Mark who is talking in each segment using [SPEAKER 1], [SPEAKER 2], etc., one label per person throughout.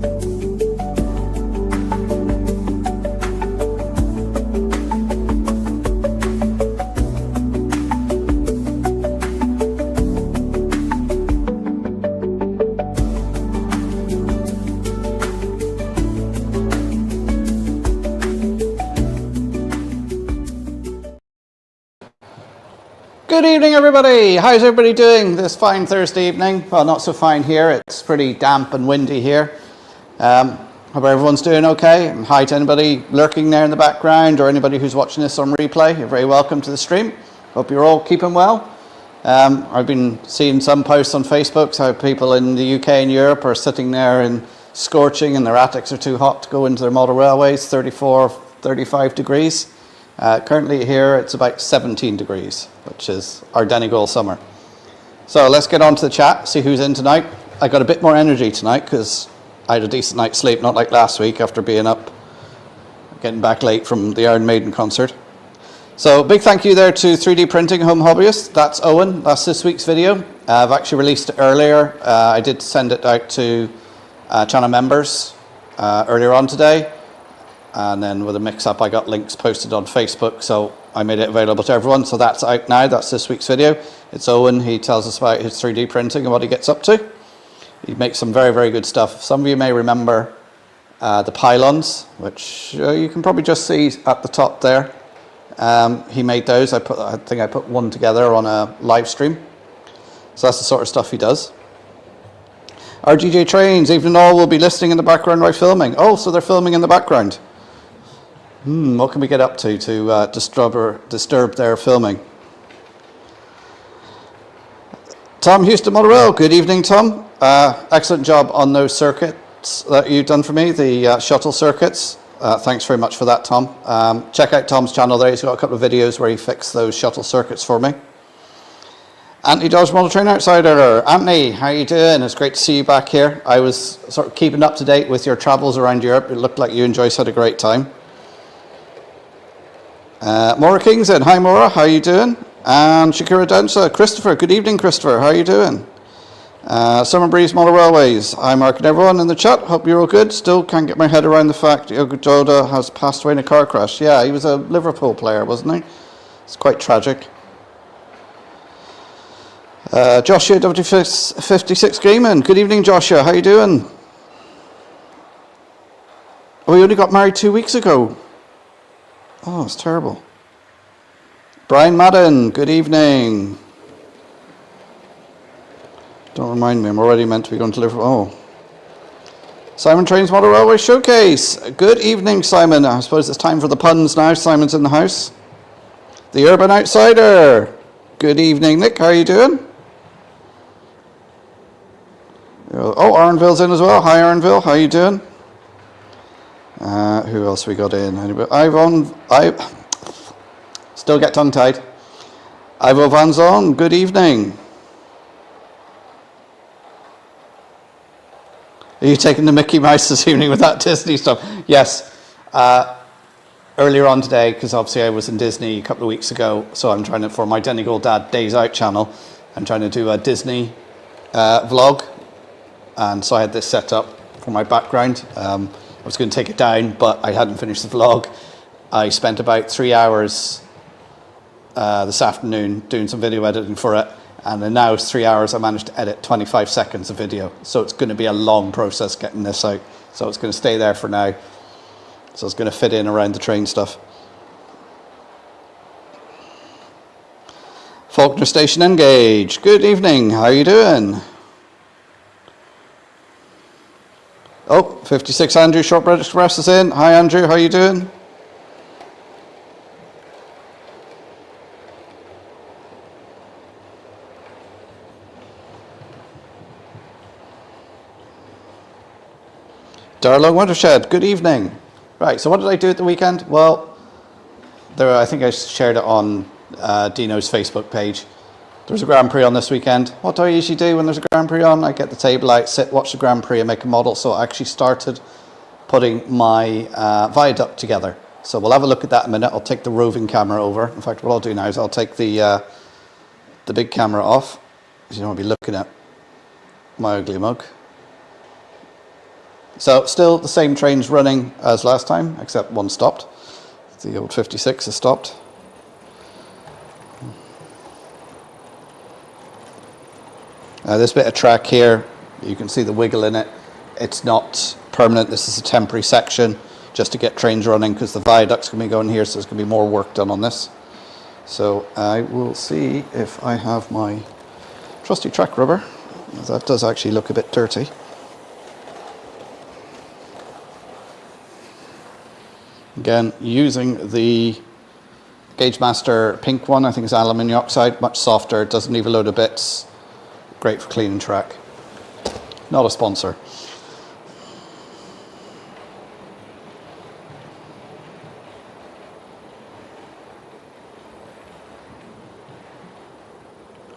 [SPEAKER 1] Good evening, everybody. How's everybody doing this fine Thursday evening? Well, not so fine here. It's pretty damp and windy here. Hope everyone's doing okay. And hi to anybody lurking there in the background or anybody who's watching this on replay. You're very welcome to the stream. Hope you're all keeping well. I've been seeing some posts on Facebook how people in the UK and Europe are sitting there in scorching and their attics are too hot to go into their model railways, 34, 35 degrees. Currently here it's about 17 degrees, which is our Donegal summer. So let's get on to the chat, see who's in tonight. I got a bit more energy tonight because I had a decent night's sleep, not like last week after being up, getting back late from the Iron Maiden concert. So big thank you there to 3D Printing Home Hobbyist. That's Owen, that's this week's video. I've actually released it earlier. I did send it out to channel members earlier on today. And then with a mix-up, I got links posted on Facebook, so I made it available to everyone. So that's out now. That's this week's video. It's Owen. He tells us about his 3D printing and what he gets up to. He makes some very, very good stuff. Some of you may remember the pylons, which you can probably just see at the top there. He made those. I think I put one together on a live stream. So that's the sort of stuff he does. RGJ Trains, evening all, will be listening in the background while filming. Oh, so they're filming in the background. What can we get up to disturb their filming? Tom Houston Motherwell, good evening, Tom. Excellent job on those circuits that you've done for me, the shuttle circuits. Thanks very much for that, Tom. Check out Tom's channel there. He's got a couple of videos where he fixed those shuttle circuits for me. Anthony Dodge Model Train Outsider. Anthony, how are you doing? It's great to see you back here. I was sort of keeping up to date with your travels around Europe. It looked like you and Joyce had a great time. Maura Kingston, hi Maura, how are you doing? And Shakira Dancer, Christopher, good evening Christopher, how are you doing? Summer Breeze Model Railways, hi Mark and everyone in the chat, hope you're all good. Still can't get my head around the fact Yogo Joda has passed away in a car crash. Yeah, he was a Liverpool player, wasn't he? It's quite tragic. Joshua W56 Gaiman, good evening Joshua, how are you doing? Oh, you only got married 2 weeks ago. Oh, it's terrible. Brian Madden, good evening. Don't remind me, I'm already meant to be going to Liverpool. Oh. Simon Trains Model Railway Showcase. Good evening, Simon. I suppose it's time for the puns now. Simon's in the house. The Urban Outsider. Good evening, Nick. How are you doing? Oh, Arnville's in as well. Hi, Arnville. How are you doing? Who else we got in? I still get tongue-tied. Ivo Van Zon, good evening. Are you taking the Mickey Mouse this evening with that Disney stuff? Yes. Earlier on today, because obviously I was in Disney a couple of weeks ago, so I'm trying to, for my Donegal Dad Days Out channel, I'm trying to do a Disney vlog. And so I had this set up for my background. I was going to take it down, but I hadn't finished the vlog. I spent about 3 hours this afternoon doing some video editing for it, and in now 3 hours I managed to edit 25 seconds of video. So it's going to be a long process getting this out. So it's going to stay there for now. So it's going to fit in around the train stuff. Faulkner Station Engage. Good evening. How are you doing? Oh, 56 Andrew Shortbread Express is in. Hi Andrew, how are you doing? Darlong Watershed, good evening. Right, so what did I do at the weekend? Well, I think I shared it on Dino's Facebook page. There was a Grand Prix on this weekend. What do I usually do when there's a Grand Prix on? I get the table out, sit, watch the Grand Prix and make a model. So I actually started putting my viaduct together. So we'll have a look at that in a minute. I'll take the roving camera over. In fact, what I'll do now is I'll take the big camera off, because you don't want to be looking at my ugly mug. So still the same trains running as last time, except one stopped. The old 56 has stopped. This bit of track here, you can see the wiggle in it. It's not permanent. This is a temporary section just to get trains running because the viaduct's going to be going here, so there's going to be more work done on this. So I will see if I have my trusty track rubber. That does actually look a bit dirty. Again, using the Gauge Master pink one, I think it's aluminium oxide, much softer, it doesn't leave a load of bits. Great for cleaning track. Not a sponsor.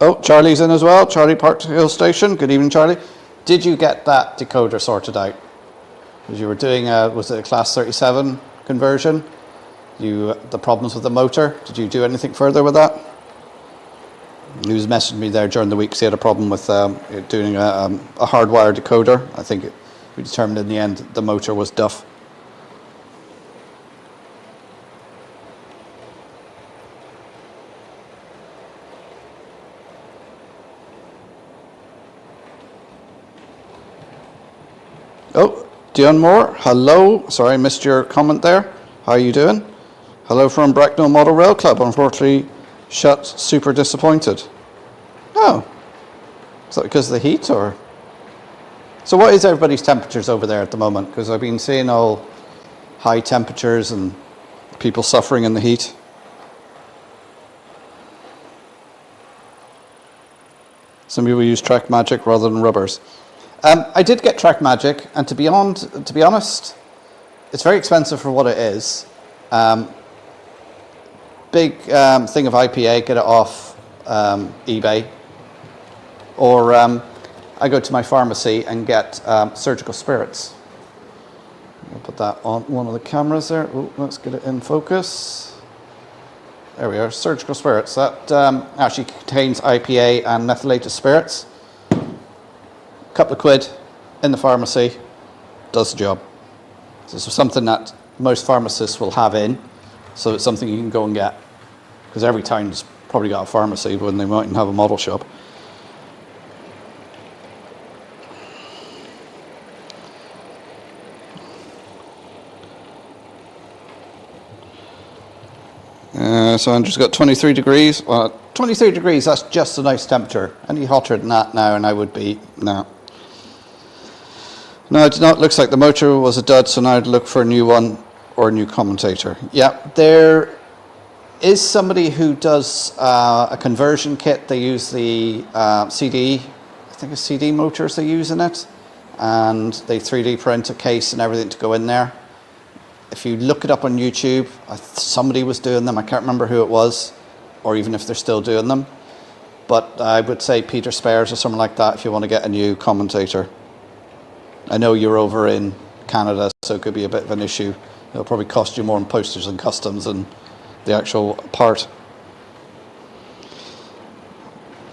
[SPEAKER 1] Oh, Charlie's in as well. Charlie Park Hill Station. Good evening, Charlie. Did you get that decoder sorted out? Because you were doing was it a class 37 conversion? The problems with the motor. Did you do anything further with that? He was messaging me there during the week because he had a problem with doing a hardwire decoder. I think we determined in the end the motor was duff. Oh, Dion Moore, hello. Sorry, I missed your comment there. How are you doing? Hello from Bracknell Model Rail Club. Unfortunately, shut. Super disappointed. Oh, is that because of the heat or? So what is everybody's temperatures over there at the moment? Because I've been seeing all high temperatures and people suffering in the heat. Some people use Track Magic rather than rubbers. I did get Track Magic, and to be honest, it's very expensive for what it is. Big thing of IPA, get it off eBay. Or I go to my pharmacy and get surgical spirits. I'll put that on one of the cameras there. Ooh, let's get it in focus. There we are, surgical spirits. That actually contains IPA and methylated spirits. Couple of quid in the pharmacy, does the job. So it's something that most pharmacists will have in, so it's something you can go and get, because every town's probably got a pharmacy when they mightn't have a model shop. So Andrew's got 23 degrees. Well, 23 degrees, that's just a nice temperature. Any hotter than that now and I would be, no. No, it not. Looks like the motor was a dud, so now I'd look for a new one or a new commentator. Yeah, there is somebody who does a conversion kit. They use the CD, I think it's CD motors they use in it, and they 3D print a case and everything to go in there. If you look it up on YouTube, somebody was doing them. I can't remember who it was, or even if they're still doing them. But I would say Peter Spares or something like that if you want to get a new commentator. I know you're over in Canada, so it could be a bit of an issue. It'll probably cost you more in postage and customs than the actual part.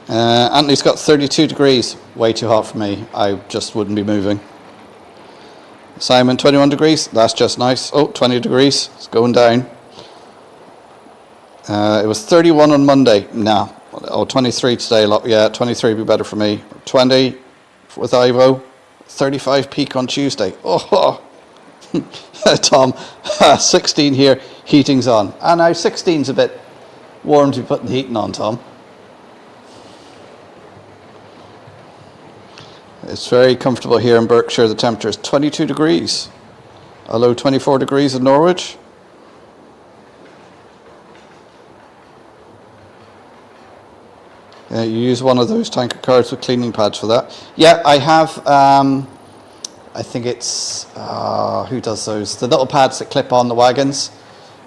[SPEAKER 1] Anthony's got 32 degrees. Way too hot for me. I just wouldn't be moving. Simon, 21 degrees. That's just nice. Oh, 20 degrees. It's going down. It was 31 on Monday. No. Oh, 23 today. Yeah, 23 would be better for me. 20 with Ivo. 35 peak on Tuesday. Oh, Tom, 16 here, heating's on. And now 16's a bit warm to be putting the heating on, Tom. It's very comfortable here in Berkshire. The temperature is 22 degrees. A low 24 degrees in Norwich. Yeah, you use one of those tanker cars with cleaning pads for that. Yeah, I have, I think it's, who does those? The little pads that clip on the wagons.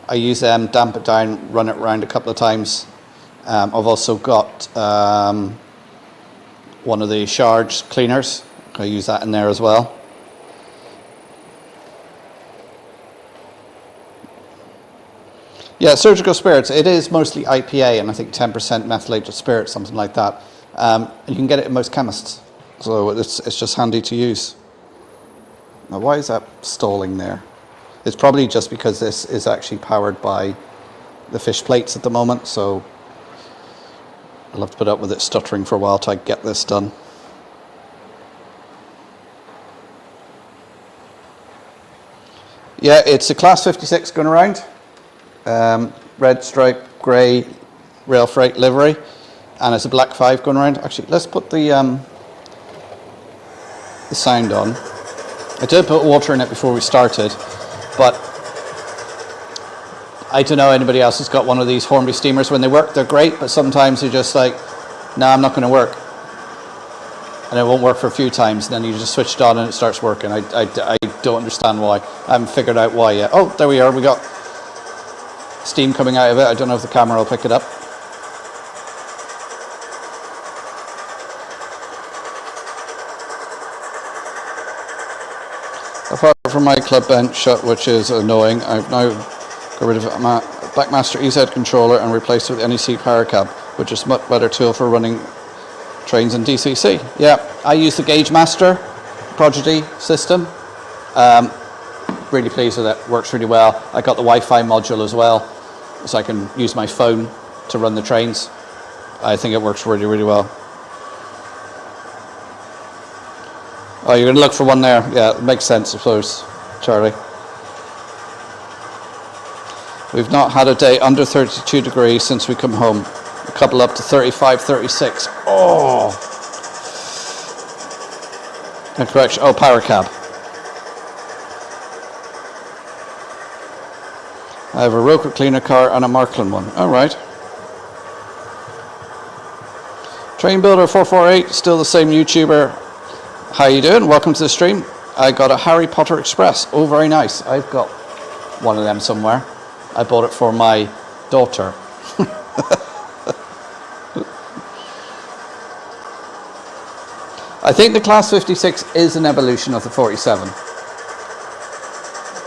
[SPEAKER 1] I use them, damp it down, run it around a couple of times. I've also got one of the Charge cleaners. I use that in there as well. Yeah, surgical spirits, it is mostly IPA and I think 10% methylated spirit, something like that. And you can get it in most chemists, so it's just handy to use. Now, why is that stalling there? It's probably just because this is actually powered by the fish plates at the moment, so I'll have to put up with it stuttering for a while till I get this done. Yeah, it's a Class 56 going around. Red stripe, grey rail freight livery, and it's a black 5 going around. Actually, let's put the sound on. I did put water in it before we started, but I don't know anybody else who's got one of these Hornby steamers. When they work, they're great, but sometimes they're just like, no, I'm not going to work. And it won't work for a few times, and then you just switch it on and it starts working. I don't understand why. I haven't figured out why yet. Oh, there we are. We got steam coming out of it. I don't know if the camera will pick it up. Apart from my club bench shut, which is annoying, I've now got rid of my Blackmaster EZ controller and replaced it with NEC Power Cab, which is a much better tool for running trains in DCC. Yeah, I use the Gauge Master Prodigy system. Really pleased with it. Works really well. I got the Wi-Fi module as well, so I can use my phone to run the trains. I think it works really, really well. Oh, you're going to look for one there. Yeah, it makes sense, I suppose, Charlie. We've not had a day under 32 degrees since we come home. A couple up to 35, 36. Oh! No correction. Oh, Power Cab. I have a Roker cleaner car and a Marklin one. All right. Train Builder 448, still the same YouTuber. How you doing? Welcome to the stream. I got a Harry Potter Express. Oh, very nice. I've got one of them somewhere. I bought it for my daughter. I think the Class 56 is an evolution of the 47.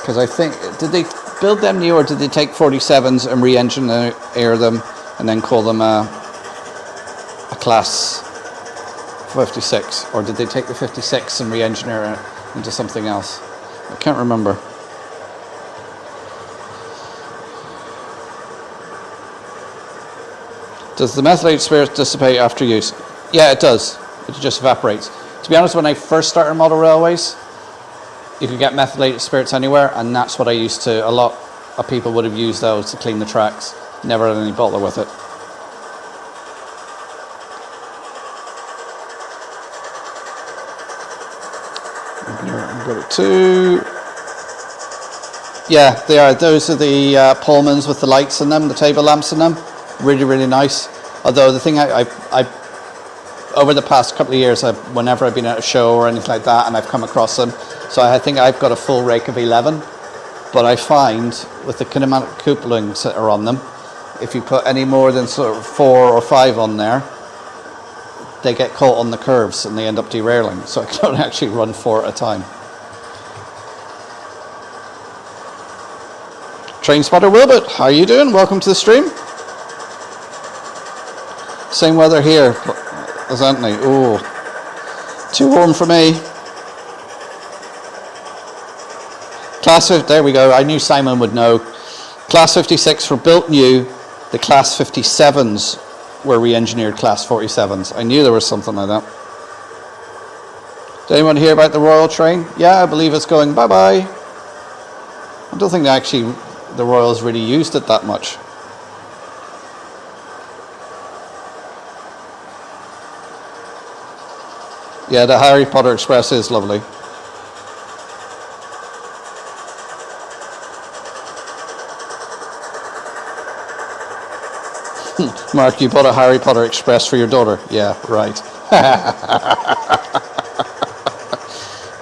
[SPEAKER 1] Because I think, did they build them new, or did they take 47s and re-engineer them and then call them a Class 56? Or did they take the 56 and re-engineer it into something else? I can't remember. Does the methylated spirit dissipate after use? Yeah, it does. It just evaporates. To be honest, when I first started model railways, you could get methylated spirits anywhere, and that's what I used to. A lot of people would have used those to clean the tracks. Never had any bother with it. I've got it too. Yeah, they are. Those are the Pullmans with the lights in them, the table lamps in them. Really, really nice. Although the thing I over the past couple of years, whenever I've been at a show or anything like that, and I've come across them, so I think I've got a full rake of 11. But I find with the kinematic couplings that are on them, if you put any more than sort of 4 or 5 on there, they get caught on the curves and they end up derailing. So I can actually run 4 at a time. Train Spotter Wilbert, how are you doing? Welcome to the stream. Same weather here as Anthony. Oh, too warm for me. There we go. I knew Simon would know. Class 56 were built new. The Class 57s were re-engineered Class 47s. I knew there was something like that. Did anyone hear about the Royal train? Yeah, I believe it's going bye-bye. I don't think actually the Royals really used it that much. Yeah, the Harry Potter Express is lovely. Mark, you bought a Harry Potter Express for your daughter? Yeah, right.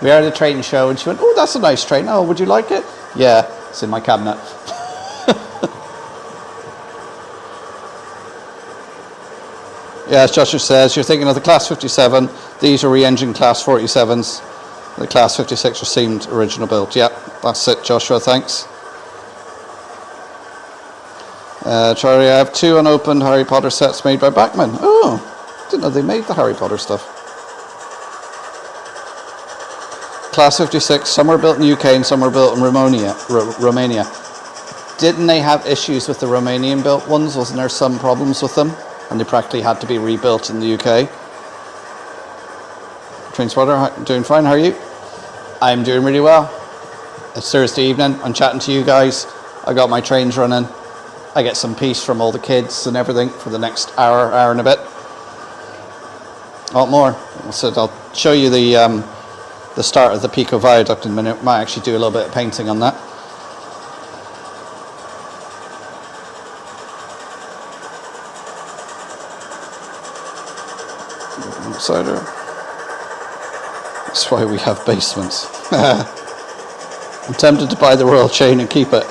[SPEAKER 1] We are at a train show and she went, oh, that's a nice train. Oh, would you like it? Yeah, it's in my cabinet. Yeah, as Joshua says, you're thinking of the Class 57. These are re-engined Class 47s. The Class 56 seemed original built. Yeah, that's it, Joshua, thanks. Charlie, I have 2 unopened Harry Potter sets made by Bachman. Oh, didn't know they made the Harry Potter stuff. Class 56, some were built in the UK and some were built in Romania. Didn't they have issues with the Romanian built ones? Wasn't there some problems with them? And they practically had to be rebuilt in the UK. Train spotter, doing fine, how are you? I'm doing really well. It's Thursday evening, I'm chatting to you guys. I got my trains running. I get some peace from all the kids and everything for the next hour and a bit. A lot more. So I'll show you the start of the Pico Viaduct in a minute. Might actually do a little bit of painting on that. Outsider. That's why we have basements. I'm tempted to buy the royal chain and keep it.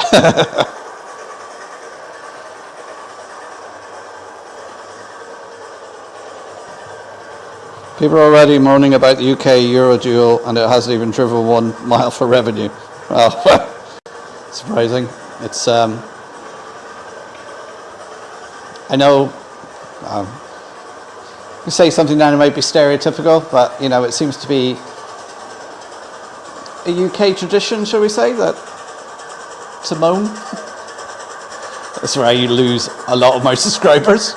[SPEAKER 1] People are already moaning about the UK Eurodual and it hasn't even driven 1 mile for revenue. Well, surprising. It's, I know, you say something that might be stereotypical, but you know, it seems to be a UK tradition, shall we say, that to moan. That's where you lose a lot of my subscribers.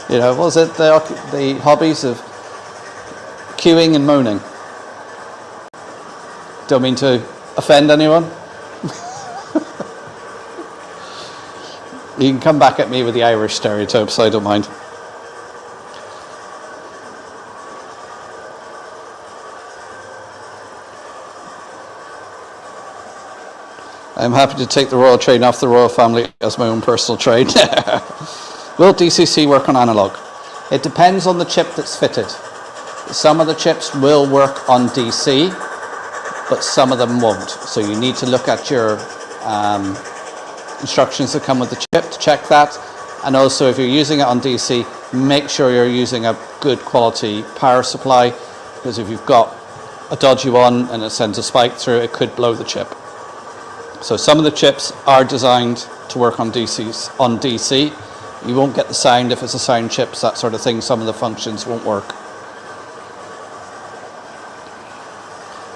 [SPEAKER 1] You know, what was it, the hobbies of queuing and moaning? Don't mean to offend anyone. You can come back at me with the Irish stereotypes, I don't mind. I'm happy to take the royal train off the royal family as my own personal train. Will DCC work on analog? It depends on the chip that's fitted. Some of the chips will work on DC, but some of them won't. So you need to look at your instructions that come with the chip to check that. And also if you're using it on DC, make sure you're using a good quality power supply, because if you've got a dodgy one and it sends a spike through, it could blow the chip. So some of the chips are designed to work on DC. You won't get the sound if it's a sound chips, that sort of thing. Some of the functions won't work.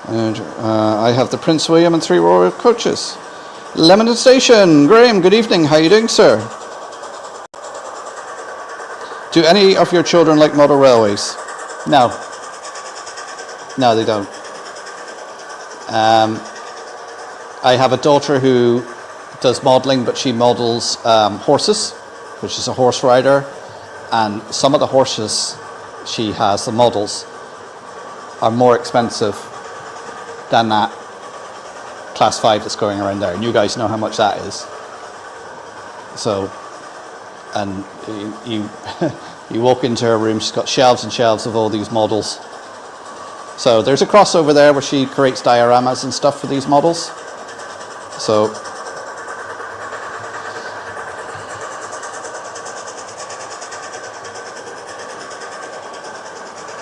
[SPEAKER 1] And I have the Prince William and 3 Royal coaches. Leamington Station, Graham, good evening. How are you doing, sir? Do any of your children like model railways? No. No, they don't. I have a daughter who does modelling, but she models horses, which is a horse rider, and some of the horses she has, the models, are more expensive than that class 5 that's going around there, and you guys know how much that is. So, and you you walk into her room, she's got shelves and shelves of all these models. So there's a crossover there where she creates dioramas and stuff for these models. So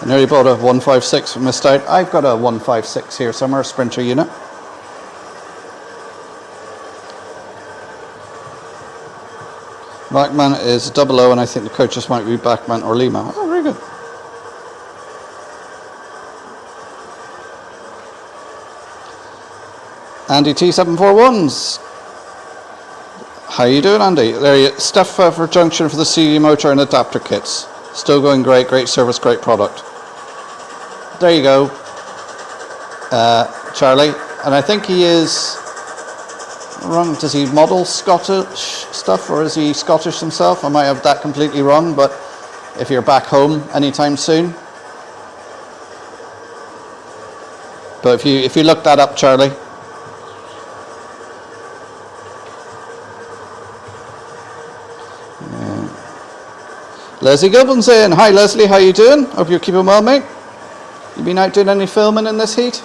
[SPEAKER 1] I nearly bought a 156 and missed out. I've got a 156 here somewhere, a Sprinter unit. Backman is 00 and I think the coaches might be Backman or Lima. Oh, very good. Andy T741s. How you doing, Andy? There you stuff for junction for the CD motor and adapter kits. Still going great, great service, great product. There you go, Charlie. And I think he is wrong. Does he model Scottish stuff, or is he Scottish himself? I might have that completely wrong, but if you're back home anytime soon. But if you look that up, Charlie. Leslie Gibbons in. Hi Leslie, how you doing? Hope you're keeping well, mate. You been out doing any filming in this heat?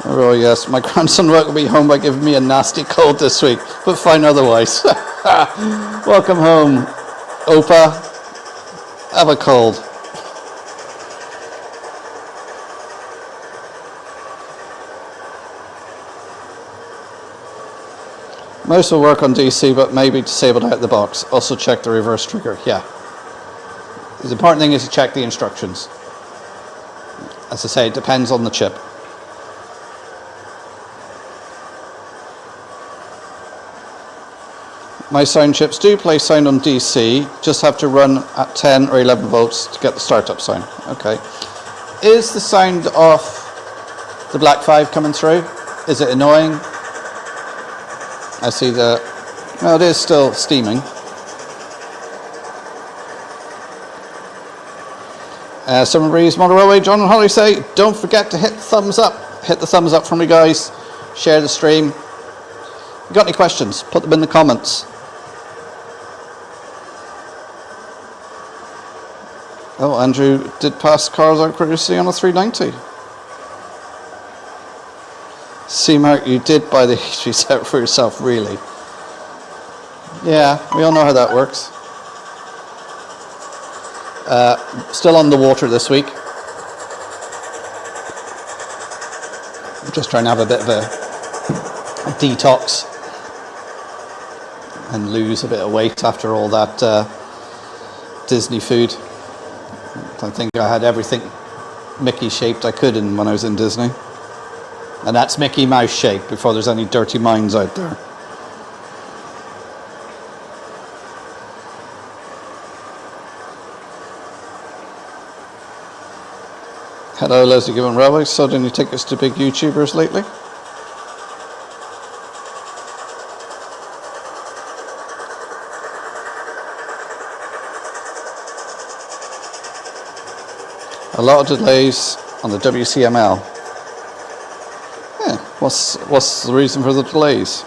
[SPEAKER 1] Oh yes, my grandson will be home by giving me a nasty cold this week, but fine otherwise. Welcome home, Opa. Have a cold. Most will work on DC, but maybe disabled out of the box. Also check the reverse trigger. Yeah. The important thing is to check the instructions. As I say, it depends on the chip. My sound chips do play sound on DC, just have to run at 10 or 11 volts to get the startup sound. Okay. Is the sound off the Black 5 coming through? Is it annoying? I see the... No, it is still steaming. Someone reads Model Railway, John and Holly say, don't forget to hit the thumbs up. Hit the thumbs up for me, guys. Share the stream. If you got any questions, put them in the comments. Oh, Andrew did pass cars out previously on a 390. C-Mark, you did buy the HV set for yourself, really? Yeah, we all know how that works. Still on the water this week. I'm just trying to have a bit of a detox and lose a bit of weight after all that Disney food. I think I had everything Mickey shaped I could when I was in Disney. And that's Mickey Mouse shaped before there's any dirty minds out there. Hello, Leslie Gibbon Railway. Sold any tickets to big YouTubers lately? A lot of delays on the WCML. Yeah, what's the reason for the delays?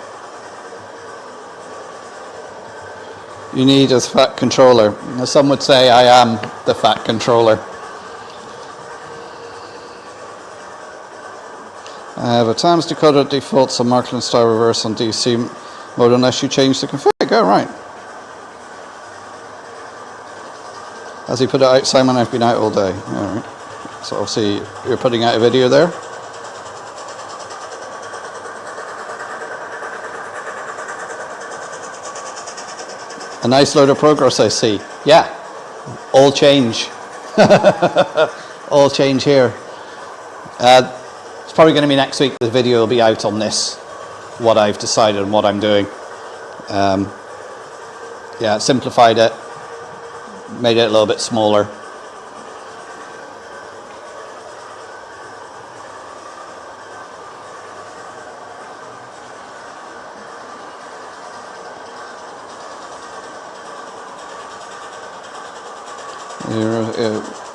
[SPEAKER 1] You need a fat controller. Now, some would say I am the fat controller. I have a times decoder defaults on Markland style reverse on DC mode unless you change the config. Oh, right. As he put it out, Simon, I've been out all day. All right. So obviously you're putting out a video there. A nice load of progress, I see. Yeah, all change. All change here. It's probably going to be next week. The video will be out on this, what I've decided and what I'm doing. Yeah, simplified it, made it a little bit smaller.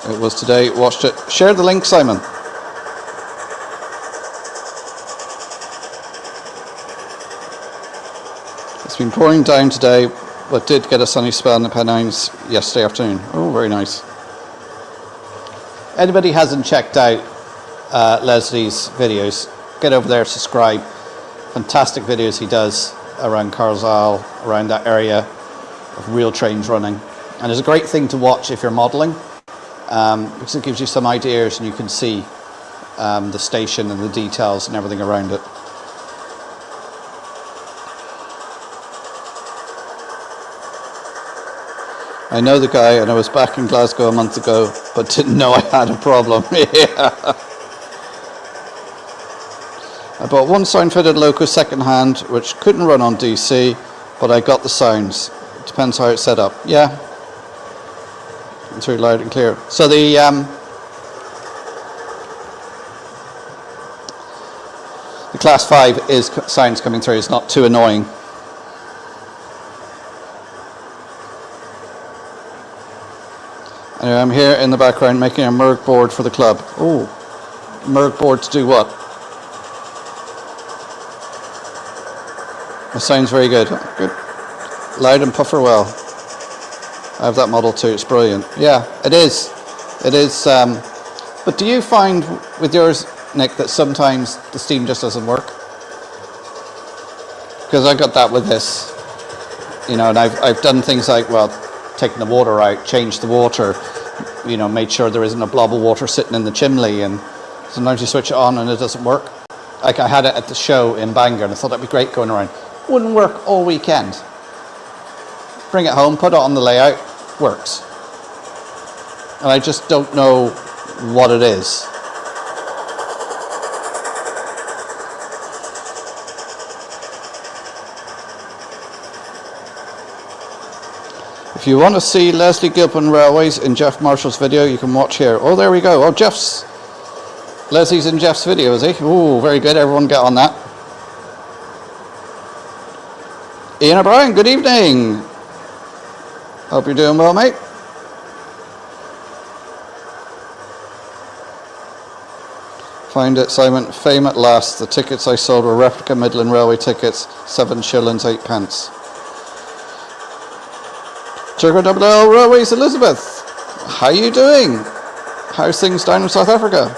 [SPEAKER 1] It was today. Watched it. Share the link, Simon. It's been pouring down today, but did get a sunny spell in the Pennines yesterday afternoon. Oh, very nice. Anybody hasn't checked out Leslie's videos, get over there, subscribe. Fantastic videos he does around Carlisle, around that area of real trains running. And it's a great thing to watch if you're modelling, because it gives you some ideas and you can see the station and the details and everything around it. I know the guy, and I was back in Glasgow a month ago, but didn't know I had a problem. Yeah. I bought one sound fitted Loco second hand, which couldn't run on DC, but I got the sounds. It depends how it's set up. Yeah. It's very loud and clear. So the class 5 is sounds coming through. It's not too annoying. Anyway, I'm here in the background making a merg board for the club. Oh, merg board to do what? It sounds very good. Good. Loud and puffer well. I have that model too. It's brilliant. Yeah, it is. It is. But do you find with yours, Nick, that sometimes the steam just doesn't work? Because I got that with this, you know, and I've done things like, well, taken the water out, changed the water, you know, made sure there isn't a blob of water sitting in the chimney, and sometimes you switch it on and it doesn't work. Like I had it at the show in Bangor and I thought that'd be great going around. wouldn't work all weekend. Bring it home, put it on the layout, works. And I just don't know what it is. If you want to see Leslie Gilpin Railways in Jeff Marshall's video, you can watch here. Oh, there we go. Oh, Leslie's in Jeff's video, is he? Oh, very good. Everyone get on that. Ian O'Brien, good evening. Hope you're doing well, mate. Find it, Simon. Fame at last. The tickets I sold were replica Midland Railway tickets, 7 shillings, 8 pence. Donegal Railways, Elizabeth. How you doing? How's things down in South Africa?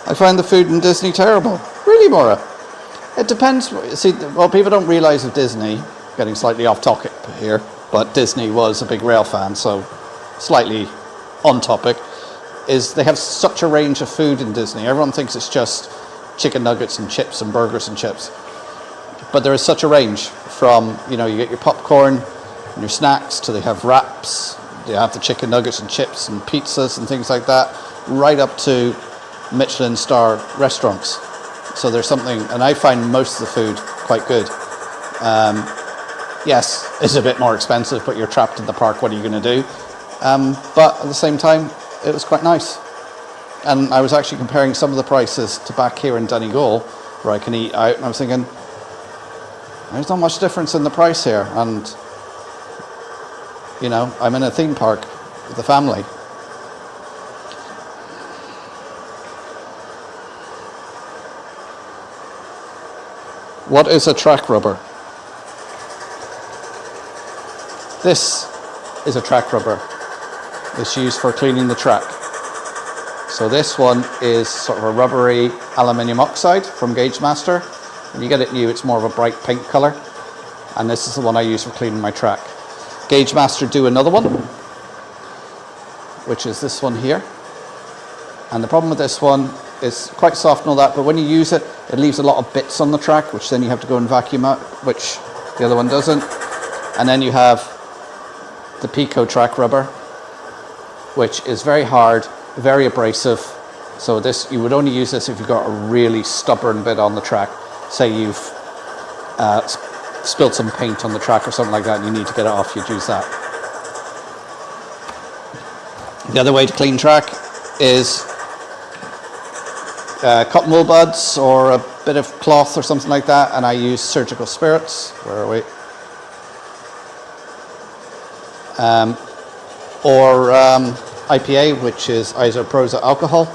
[SPEAKER 1] I find the food in Disney terrible. Really, Maura? It depends. See, well, people don't realise of Disney, getting slightly off topic here, but Disney was a big rail fan, so slightly on topic, is they have such a range of food in Disney. Everyone thinks it's just chicken nuggets and chips and burgers and chips. But there is such a range from, you know, you get your popcorn and your snacks to they have wraps, they have the chicken nuggets and chips and pizzas and things like that, right up to Michelin star restaurants. So there's something, and I find most of the food quite good. Yes, it's a bit more expensive, but you're trapped in the park, what are you going to do? But at the same time, it was quite nice. And I was actually comparing some of the prices to back here in Donegal, where I can eat out, and I was thinking, there's not much difference in the price here, and you know, I'm in a theme park with the family. What is a track rubber? This is a track rubber. It's used for cleaning the track. So this one is sort of a rubbery aluminium oxide from Gauge Master. When you get it new, it's more of a bright pink colour, and this is the one I use for cleaning my track. Gauge Master do another one, which is this one here, and the problem with this one is quite soft and all that, but when you use it, it leaves a lot of bits on the track, which then you have to go and vacuum out, which the other one doesn't. And then you have the Pico track rubber, which is very hard, very abrasive. So this, you would only use this if you've got a really stubborn bit on the track. Say you've spilled some paint on the track or something like that and you need to get it off, you'd use that. The other way to clean track is cotton wool buds or a bit of cloth or something like that, and I use surgical spirits. Where are we? Or IPA, which is isopropyl alcohol.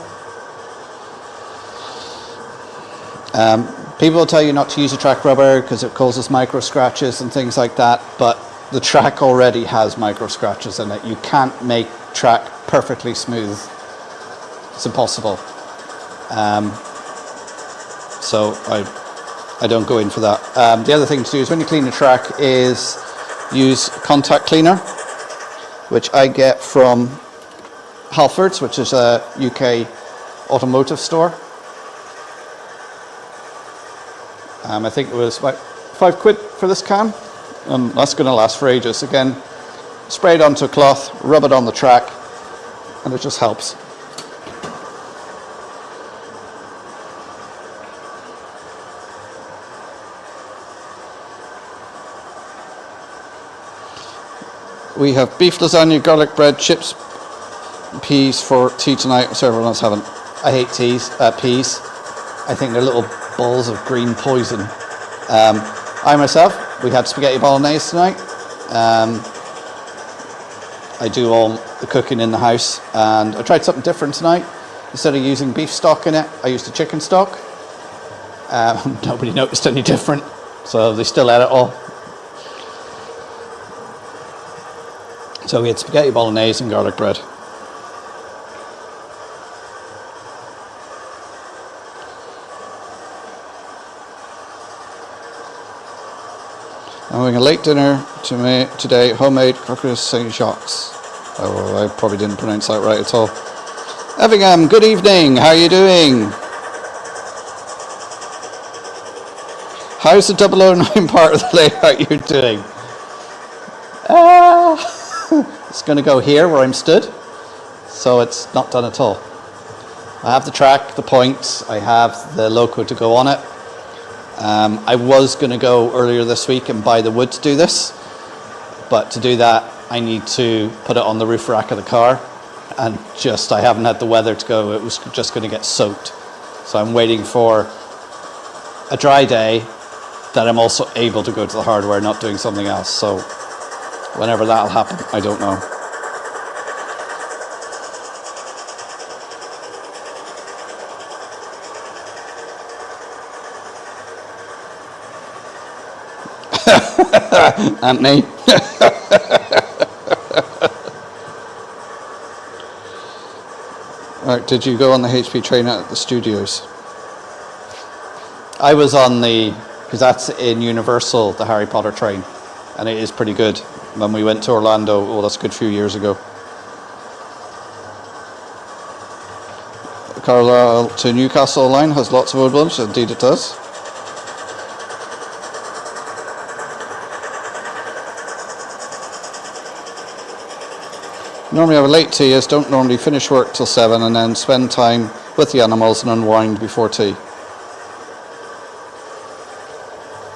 [SPEAKER 1] People will tell you not to use a track rubber because it causes micro scratches and things like that, but the track already has micro scratches in it. You can't make track perfectly smooth. It's impossible. So I don't go in for that. The other thing to do is when you clean the track is use contact cleaner, which I get from Halfords, which is a UK automotive store. I think it was about £5 for this can, and that's going to last for ages. Again, spray it onto a cloth, rub it on the track, and it just helps. We have beef lasagna, garlic bread, chips, peas for tea tonight. So everyone else haven't. I hate peas. I think they're little balls of green poison. I myself, we had spaghetti bolognese tonight. I do all the cooking in the house, and I tried something different tonight. Instead of using beef stock in it, I used a chicken stock. Nobody noticed any different, so they still ate it all. So we had spaghetti bolognese and garlic bread. I'm having a late dinner today, homemade crocodile Saint-Jacques. Oh, I probably didn't pronounce that right at all. Effingham, good evening, how are you doing? How's the 009 part of the layout you're doing? It's going to go here where I'm stood, so it's not done at all. I have the track, the points, I have the loco to go on it. I was going to go earlier this week and buy the wood to do this, but to do that I need to put it on the roof rack of the car, and I haven't had the weather to go. It was just going to get soaked, so I'm waiting for a dry day that I'm also able to go to the hardware, not doing something else. So whenever that'll happen, I don't know. Anthony. Right, did you go on the HP train at the studios? I was on because that's in Universal, the Harry Potter train, and it is pretty good. When we went to Orlando, that's a good few years ago. Carlisle to Newcastle line has lots of woodlands, indeed it does. Normally I have a late tea, as don't normally finish work till 7 and then spend time with the animals and unwind before tea.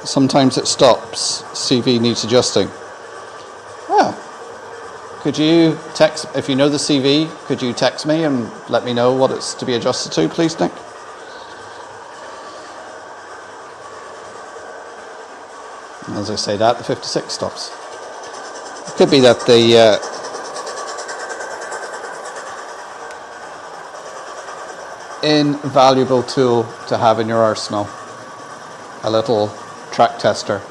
[SPEAKER 1] Sometimes it stops. CV needs adjusting. Oh. Could you text, if you know the CV, could you text me and let me know what it's to be adjusted to, please, Nick? And as I say that, the 56 stops. It could be that the invaluable tool to have in your arsenal, a little track tester.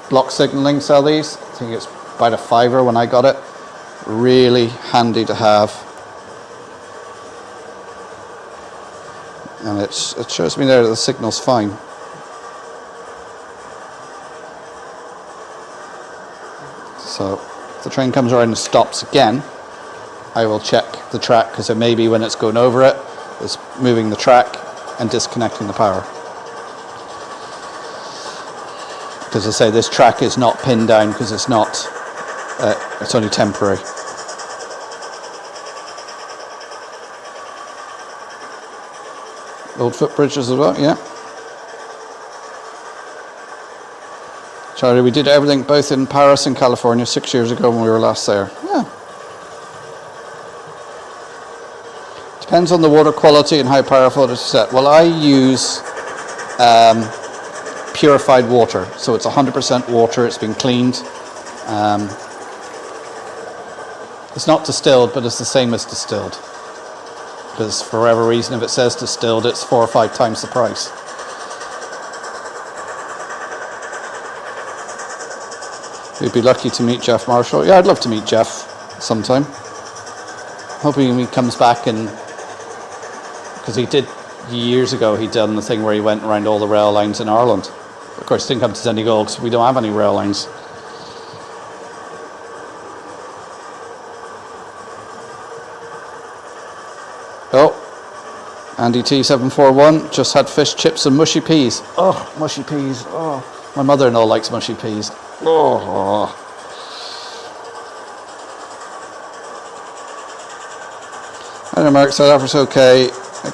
[SPEAKER 1] Block signaling sell these. I think it's about a £5 when I got it. Really handy to have, and it shows me there that the signal's fine. So if the train comes around and stops again, I will check the track, because it may be when it's going over it, it's moving the track and disconnecting the power. Because I say this track is not pinned down, because it's not, it's only temporary. Old footbridges as well, yeah. Charlie, we did everything both in Paris and California 6 years ago when we were last there. Yeah. Depends on the water quality and how powerful it's set. Well, I use purified water, so it's 100% water. It's been cleaned. It's not distilled, but it's the same as distilled. Because for whatever reason, if it says distilled, it's 4 or 5 times the price. We'd be lucky to meet Jeff Marshall. Yeah, I'd love to meet Jeff sometime. Hoping he comes back, and because he did years ago, he'd done the thing where he went around all the rail lines in Ireland. Of course, didn't come to Donegal because we don't have any rail lines. Oh, Andy T741 just had fish chips and mushy peas. Oh, mushy peas. Oh, my mother-in-law likes mushy peas. Oh. I know, Mark, South Africa's okay.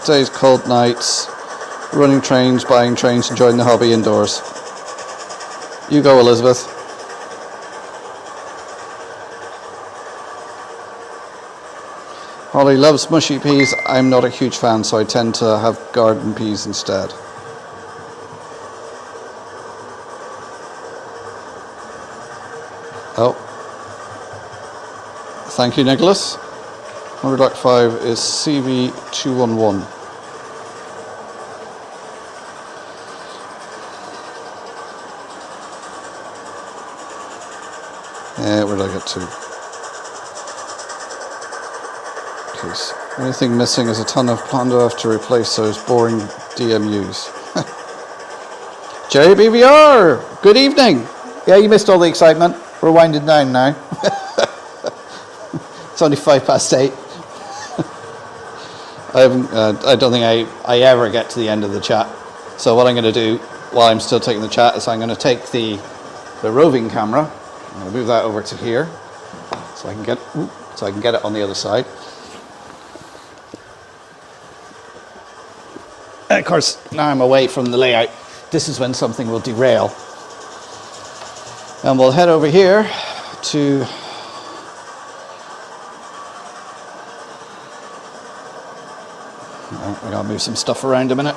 [SPEAKER 1] Days, cold nights, running trains, buying trains, enjoying the hobby indoors. You go, Elizabeth. Holly loves mushy peas. I'm not a huge fan, so I tend to have garden peas instead. Oh. Thank you, Nicholas. 100.5 is CV211. Where did I get to? Okay, so anything missing is a ton of Honda to replace those boring DMUs. Jerry BVR, good evening. Yeah, you missed all the excitement. We're winding down now. It's only 8:05. I don't think I ever get to the end of the chat. So what I'm going to do while I'm still taking the chat is I'm going to take the roving camera. I'm going to move that over to here so I can get it on the other side. And of course, now I'm away from the layout. This is when something will derail. And we'll head over here to I gotta move some stuff around a minute.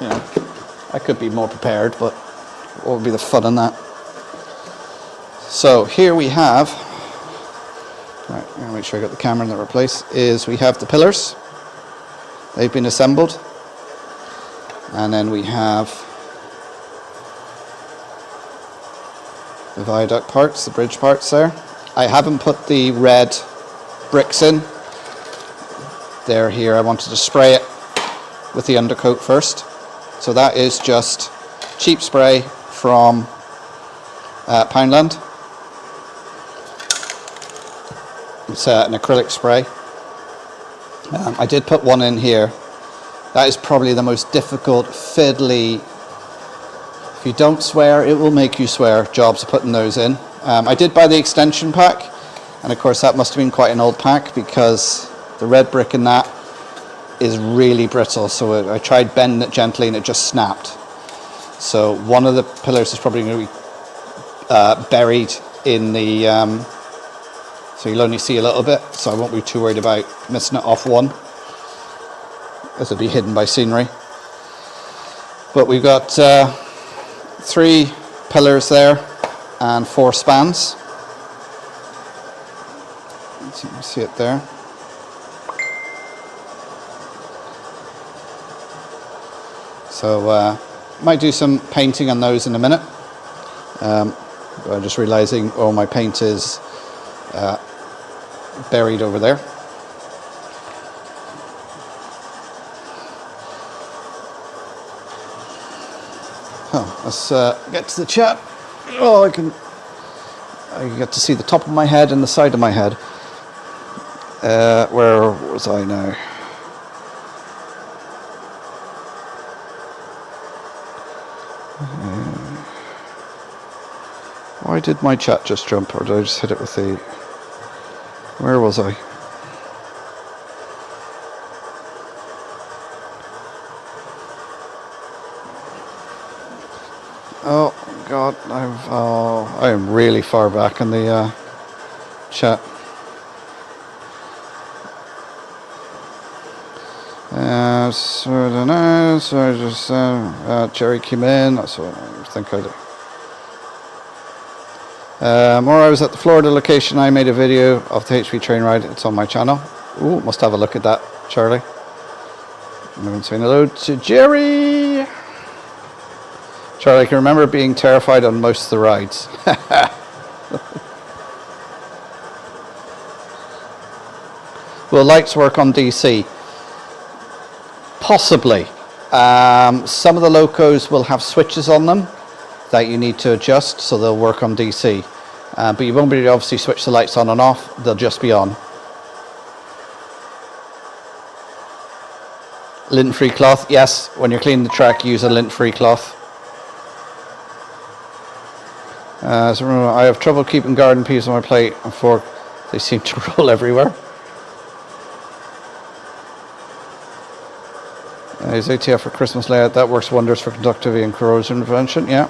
[SPEAKER 1] You know, I could be more prepared, but what would be the fun in that? So here we have, right, I'm gonna make sure I got the camera in the right place, is we have the pillars. They've been assembled. And then we have the viaduct parts, the bridge parts there. I haven't put the red bricks in. They're here. I wanted to spray it with the undercoat first. So that is just cheap spray from Poundland. It's an acrylic spray. I did put one in here. That is probably the most difficult, fiddly, if you don't swear, it will make you swear, jobs of putting those in. I did buy the extension pack, and of course that must have been quite an old pack because the red brick in that is really brittle, so I tried bending it gently and it just snapped. So one of the pillars is probably going to be buried in the, so you'll only see a little bit, so I won't be too worried about missing it off one, as it'll be hidden by scenery. But we've got 3 pillars there and 4 spans. Let's see if you can see it there. So might do some painting on those in a minute. But I'm just realizing all my paint is buried over there. Oh, let's get to the chat. Oh, I get to see the top of my head and the side of my head. Where was I now? Why did my chat just jump, or did I just hit it with the... Where was I? Oh God, I am really far back in the chat. So I don't know. So I just Jerry came in. That's what I think I did. Or I was at the Florida location. I made a video of the HP train ride. It's on my channel. Ooh, must have a look at that, Charlie. I'm going to say hello to Jerry. Charlie, I can remember being terrified on most of the rides. Will lights work on DC? Possibly. Some of the locos will have switches on them that you need to adjust, so they'll work on DC. But you won't be able to obviously switch the lights on and off, they'll just be on. Lint-free cloth, yes, when you're cleaning the track, use a lint-free cloth. So remember, I have trouble keeping garden peas on my plate and fork. They seem to roll everywhere. Is ATF for Christmas layout? That works wonders for conductivity and corrosion prevention, yeah.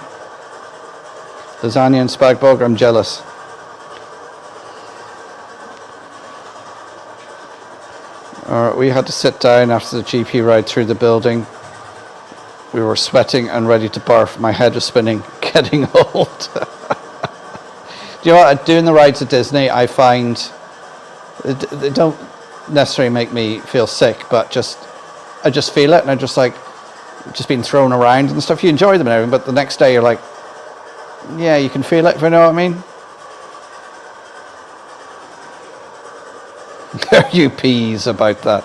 [SPEAKER 1] Lasagna and spag bog, I'm jealous. We had to sit down after the GP ride through the building. We were sweating and ready to barf. My head was spinning, getting old. Do you know what? Doing the rides at Disney, I find they don't necessarily make me feel sick, but I just feel it, and I'm just like, just being thrown around and stuff. You enjoy them and everything, but the next day you're like, yeah, you can feel it, if you know what I mean. There you peas about that.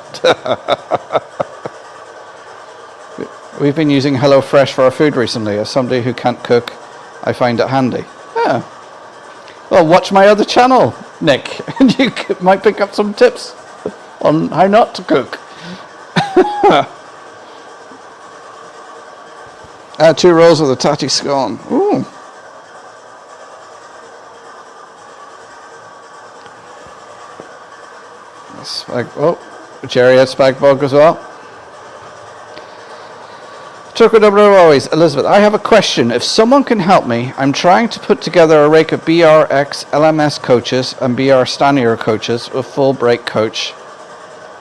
[SPEAKER 1] We've been using HelloFresh for our food recently. As somebody who can't cook, I find it handy. Yeah. Well, watch my other channel, Nick, and you might pick up some tips on how not to cook. Add 2 rolls of the tatty scone. Ooh. Oh, Jerry had spag bog as well. Turco double always. Elizabeth, I have a question. If someone can help me, I'm trying to put together a rake of BRX LMS coaches and BR Stanier coaches with full brake coach.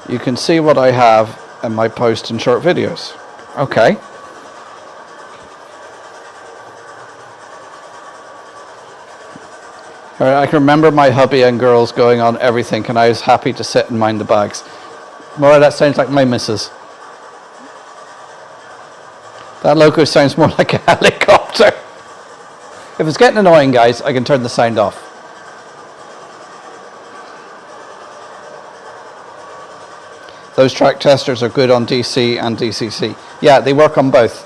[SPEAKER 1] You can see what I have in my post and short videos. Okay. I can remember my hubby and girls going on everything, and I was happy to sit and mind the bags. More, that sounds like my missus. That logo sounds more like a helicopter. If it's getting annoying, guys, I can turn the sound off. Those track testers are good on DC and DCC. Yeah, they work on both.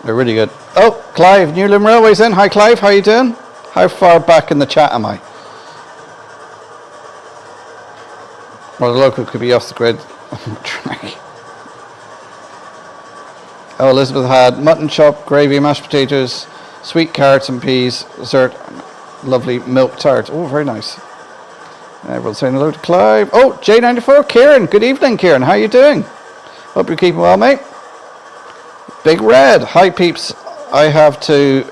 [SPEAKER 1] They're really good. Oh, Clive, Newland Railway's in. Hi, Clive, how you doing? How far back in the chat am I? Well, the local could be off the grid. Oh, Elizabeth had mutton chop, gravy, mashed potatoes, sweet carrots and peas, dessert, lovely milk tart. Oh, very nice. Everyone's saying hello to Clive. Oh, J94, Kieran. Good evening, Kieran. How you doing? Hope you're keeping well, mate. Big Red. Hi, peeps. I have too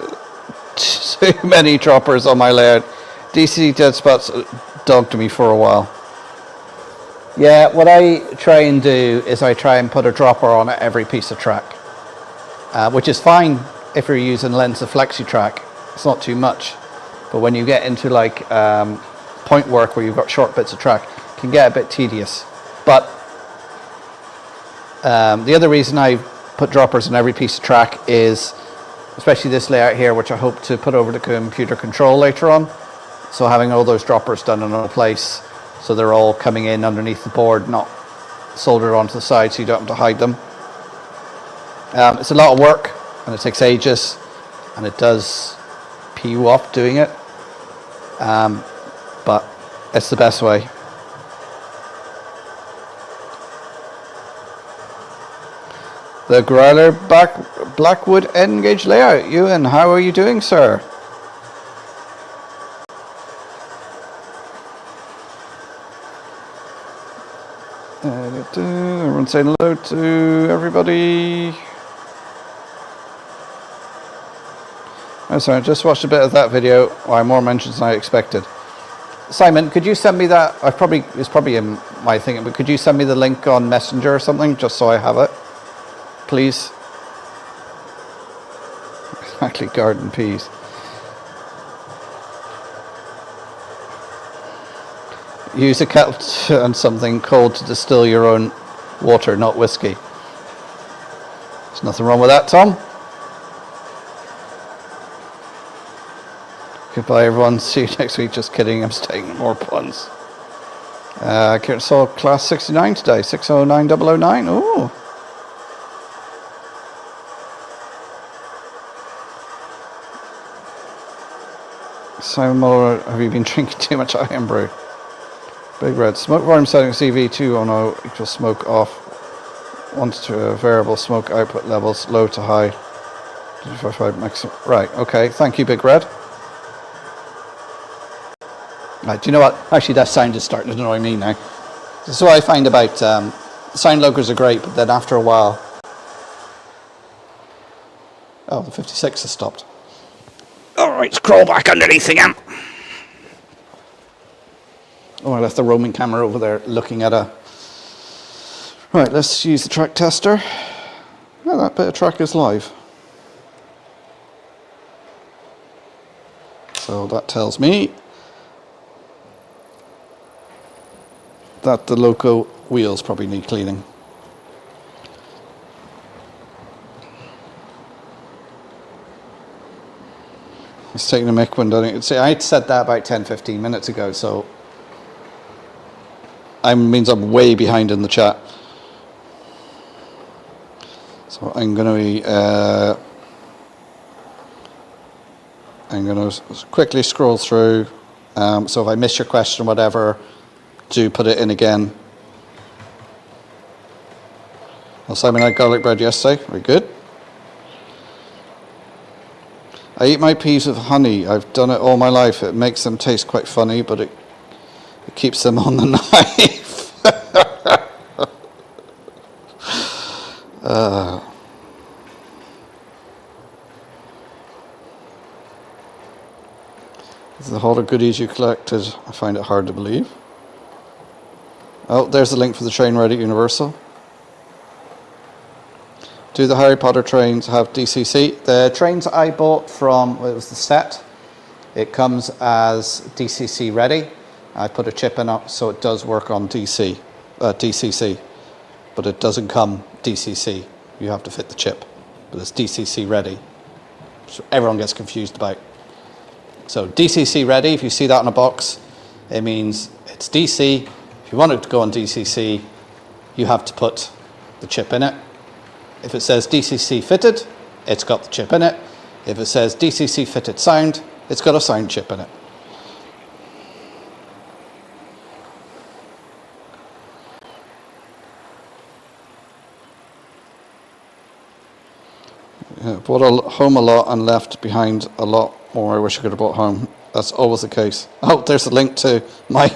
[SPEAKER 1] many droppers on my layout. DC dead spots dogged me for a while. Yeah, what I try and do is I try and put a dropper on every piece of track. Which is fine if you're using lens of flexi track. It's not too much, but when you get into like point work where you've got short bits of track, it can get a bit tedious. But the other reason I put droppers on every piece of track is, especially this layout here, which I hope to put over to computer control later on. So having all those droppers done in one place, so they're all coming in underneath the board, not soldered onto the side, so you don't have to hide them. It's a lot of work, and it takes ages, and it does pee you off doing it, but it's the best way. The Growler Blackwood N-gauge layout. Ewan, how are you doing, sir? Everyone saying hello to everybody. Oh, sorry, I just watched a bit of that video. Why, more mentions than I expected. Simon, could you send me that? It's probably in my thing, but could you send me the link on Messenger or something, just so I have it, please? Exactly, garden peas. Use a kettle and something cold to distill your own water, not whiskey. There's nothing wrong with that, Tom. Goodbye, everyone. See you next week. Just kidding. I'm staying. More puns. I saw class 69 today. 609009. Ooh. Simon Muller, have you been drinking too much iron brew? Big Red. Smoke volume setting CV210 equals smoke off. 1 to variable smoke output levels, low to high. 255 maximum. Right, okay. Thank you, Big Red. Right, do you know what? Actually, that sound is starting to annoy me now. This is what I find about sound logos are great, but then after a while. Oh, the 56 has stopped. Alright, scroll back underneath again. Oh, I left the roaming camera over there looking at a... Right, let's use the track tester. Yeah, that bit of track is live. So that tells me that the loco wheels probably need cleaning. It's taking a mic when doing it. See, I said that about 10-15 minutes ago, so it means I'm way behind in the chat. So I'm going to quickly scroll through. So if I miss your question, whatever, do put it in again. Well, Simon had garlic bread yesterday. Very good. I eat my peas with honey. I've done it all my life. It makes them taste quite funny, but it keeps them on the knife. The haul of goodies you collected, I find it hard to believe. Oh, there's the link for the TrainWorld at Universal. Do the Harry Potter trains have DCC? The trains I bought from, well, it was the set. It comes as DCC ready. I put a chip in it so it does work on DCC, but it doesn't come DCC. You have to fit the chip, but it's DCC ready. So everyone gets confused about. So DCC ready, if you see that in a box, it means it's DC. If you want it to go on DCC, you have to put the chip in it. If it says DCC fitted, it's got the chip in it. If it says DCC fitted sound, it's got a sound chip in it. Yeah, bought home a lot and left behind a lot more I wish I could have brought home. That's always the case. Oh, there's a link to my...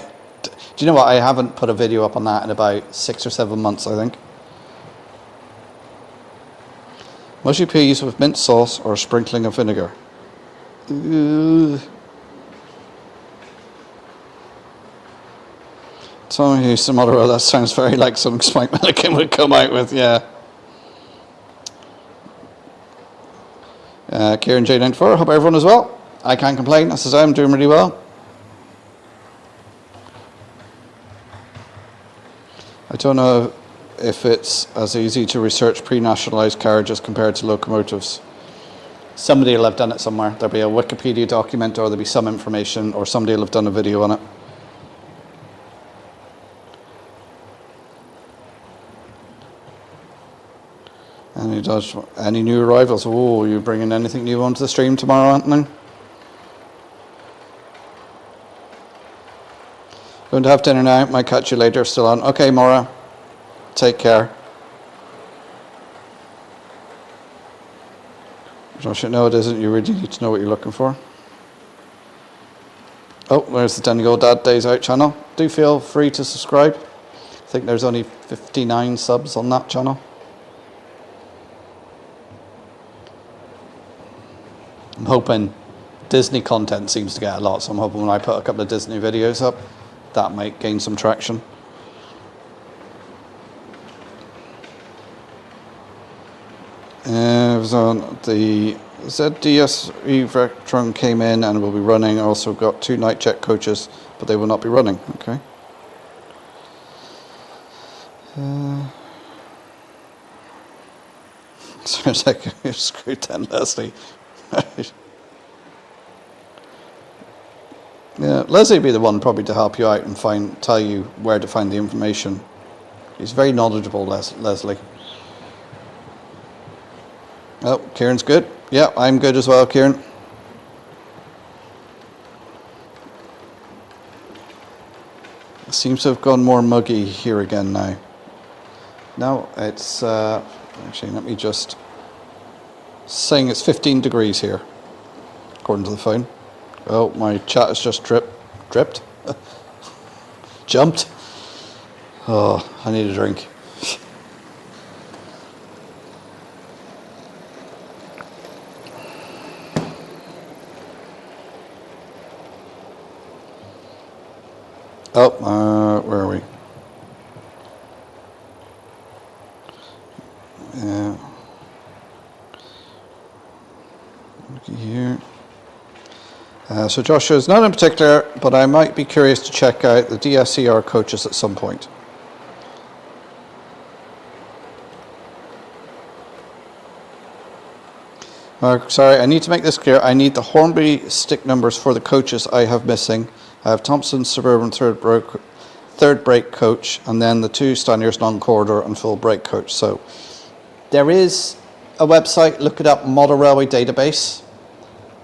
[SPEAKER 1] Do you know what? I haven't put a video up on that in about 6 or 7 months, I think. Mushy peas with mint sauce or a sprinkling of vinegar. Tell me some other... That sounds very like something Spike Milliken would come out with, yeah. Kieran J94, hope everyone is well. I can't complain, as I'm doing really well. I don't know if it's as easy to research pre-nationalised carriages compared to locomotives. Somebody will have done it somewhere. There'll be a Wikipedia document, or there'll be some information, or somebody will have done a video on it. Any new arrivals? Oh, are you bringing anything new onto the stream tomorrow, Anthony? Going to have dinner now. Might catch you later. Still on. Okay, Maura. Take care. Josh, no, it isn't. You really need to know what you're looking for. Oh, there's the Donegal Dad Days Out channel. Do feel free to subscribe. I think there's only 59 subs on that channel. I'm hoping Disney content seems to get a lot, so I'm hoping when I put a couple of Disney videos up, that might gain some traction. It was on the ZDSE Vectron came in and will be running. Also got 2 night jet coaches, but they will not be running. Okay. Sounds like you're screwed then, Leslie. Yeah, Leslie would be the one probably to help you out and tell you where to find the information. He's very knowledgeable, Leslie. Oh, Kieran's good. Yeah, I'm good as well, Kieran. It seems to have gone more muggy here again now. No, it's actually, let me just saying it's 15 degrees here, according to the phone. Oh, my chat has just dripped, jumped. Oh, I need a drink. Oh, where are we? Yeah. Looky here. So Josh says, not in particular, but I might be curious to check out the DSCR coaches at some point. Sorry, I need to make this clear. I need the Hornby stick numbers for the coaches I have missing. I have Thompson's Suburban third brake coach, and then the 2 Steyner's non-corridor and full brake coach. So there is a website, look it up, Model Railway Database,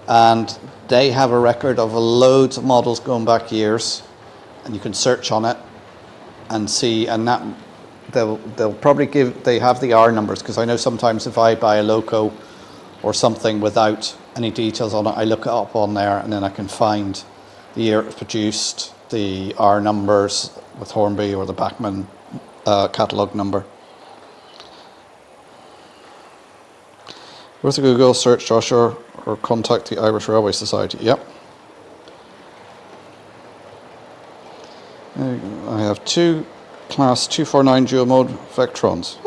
[SPEAKER 1] and they have a record of loads of models going back years, and you can search on it and see, and that they'll probably they have the R numbers, because I know sometimes if I buy a loco or something without any details on it, I look it up on there, and then I can find the year it was produced, the R numbers with Hornby, or the Bachmann catalogue number. With a Google search Joshua or contact the Irish Railway Society. Yep. I have 2 Class 249 dual mode Vectrons.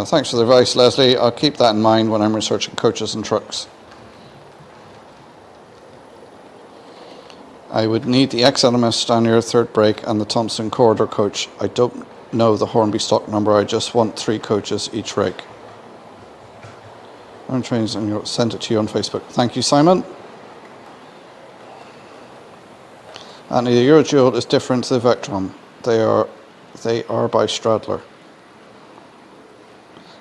[SPEAKER 1] Thanks for the advice, Leslie. I'll keep that in mind when I'm researching coaches and trucks. I would need the XLMS Stanier third brake and the Thompson corridor coach. I don't know the Hornby stock number. I just want 3 coaches each rake. I'm trains and you'll send it to you on Facebook. Thank you, Simon. And the Eurodual is different to the Vectron. They are by Stradler.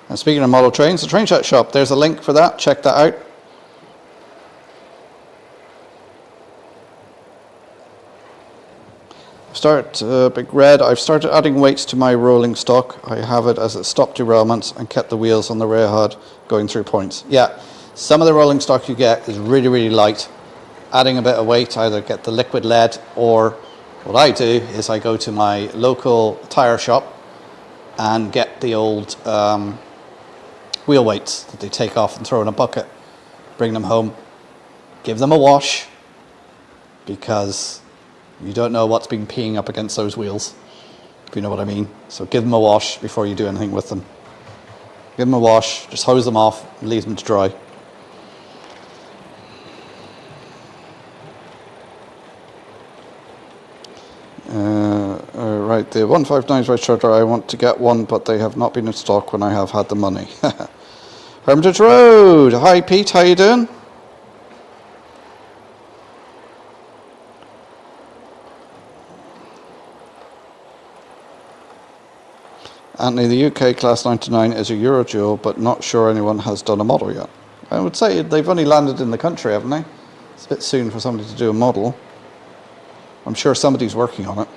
[SPEAKER 1] And speaking of model trains, the Train Chat shop, there's a link for that. Check that out. Big Red, I've started adding weights to my rolling stock. I have it as it stopped derailments and kept the wheels on the railhead going through points. Yeah, some of the rolling stock you get is really, really light. Adding a bit of weight, either get the liquid lead, or what I do is I go to my local tyre shop and get the old wheel weights that they take off and throw in a bucket, bring them home, give them a wash, because you don't know what's been peeing up against those wheels, if you know what I mean. So give them a wash before you do anything with them. Give them a wash, just hose them off, and leave them to dry. Right, the 159s by Charter, I want to get one, but they have not been in stock when I have had the money. Hermitage Road, hi Pete, how you doing? Anthony, the UK Class 99 is a Eurodual, but not sure anyone has done a model yet. I would say they've only landed in the country, haven't they? It's a bit soon for somebody to do a model. I'm sure somebody's working on it.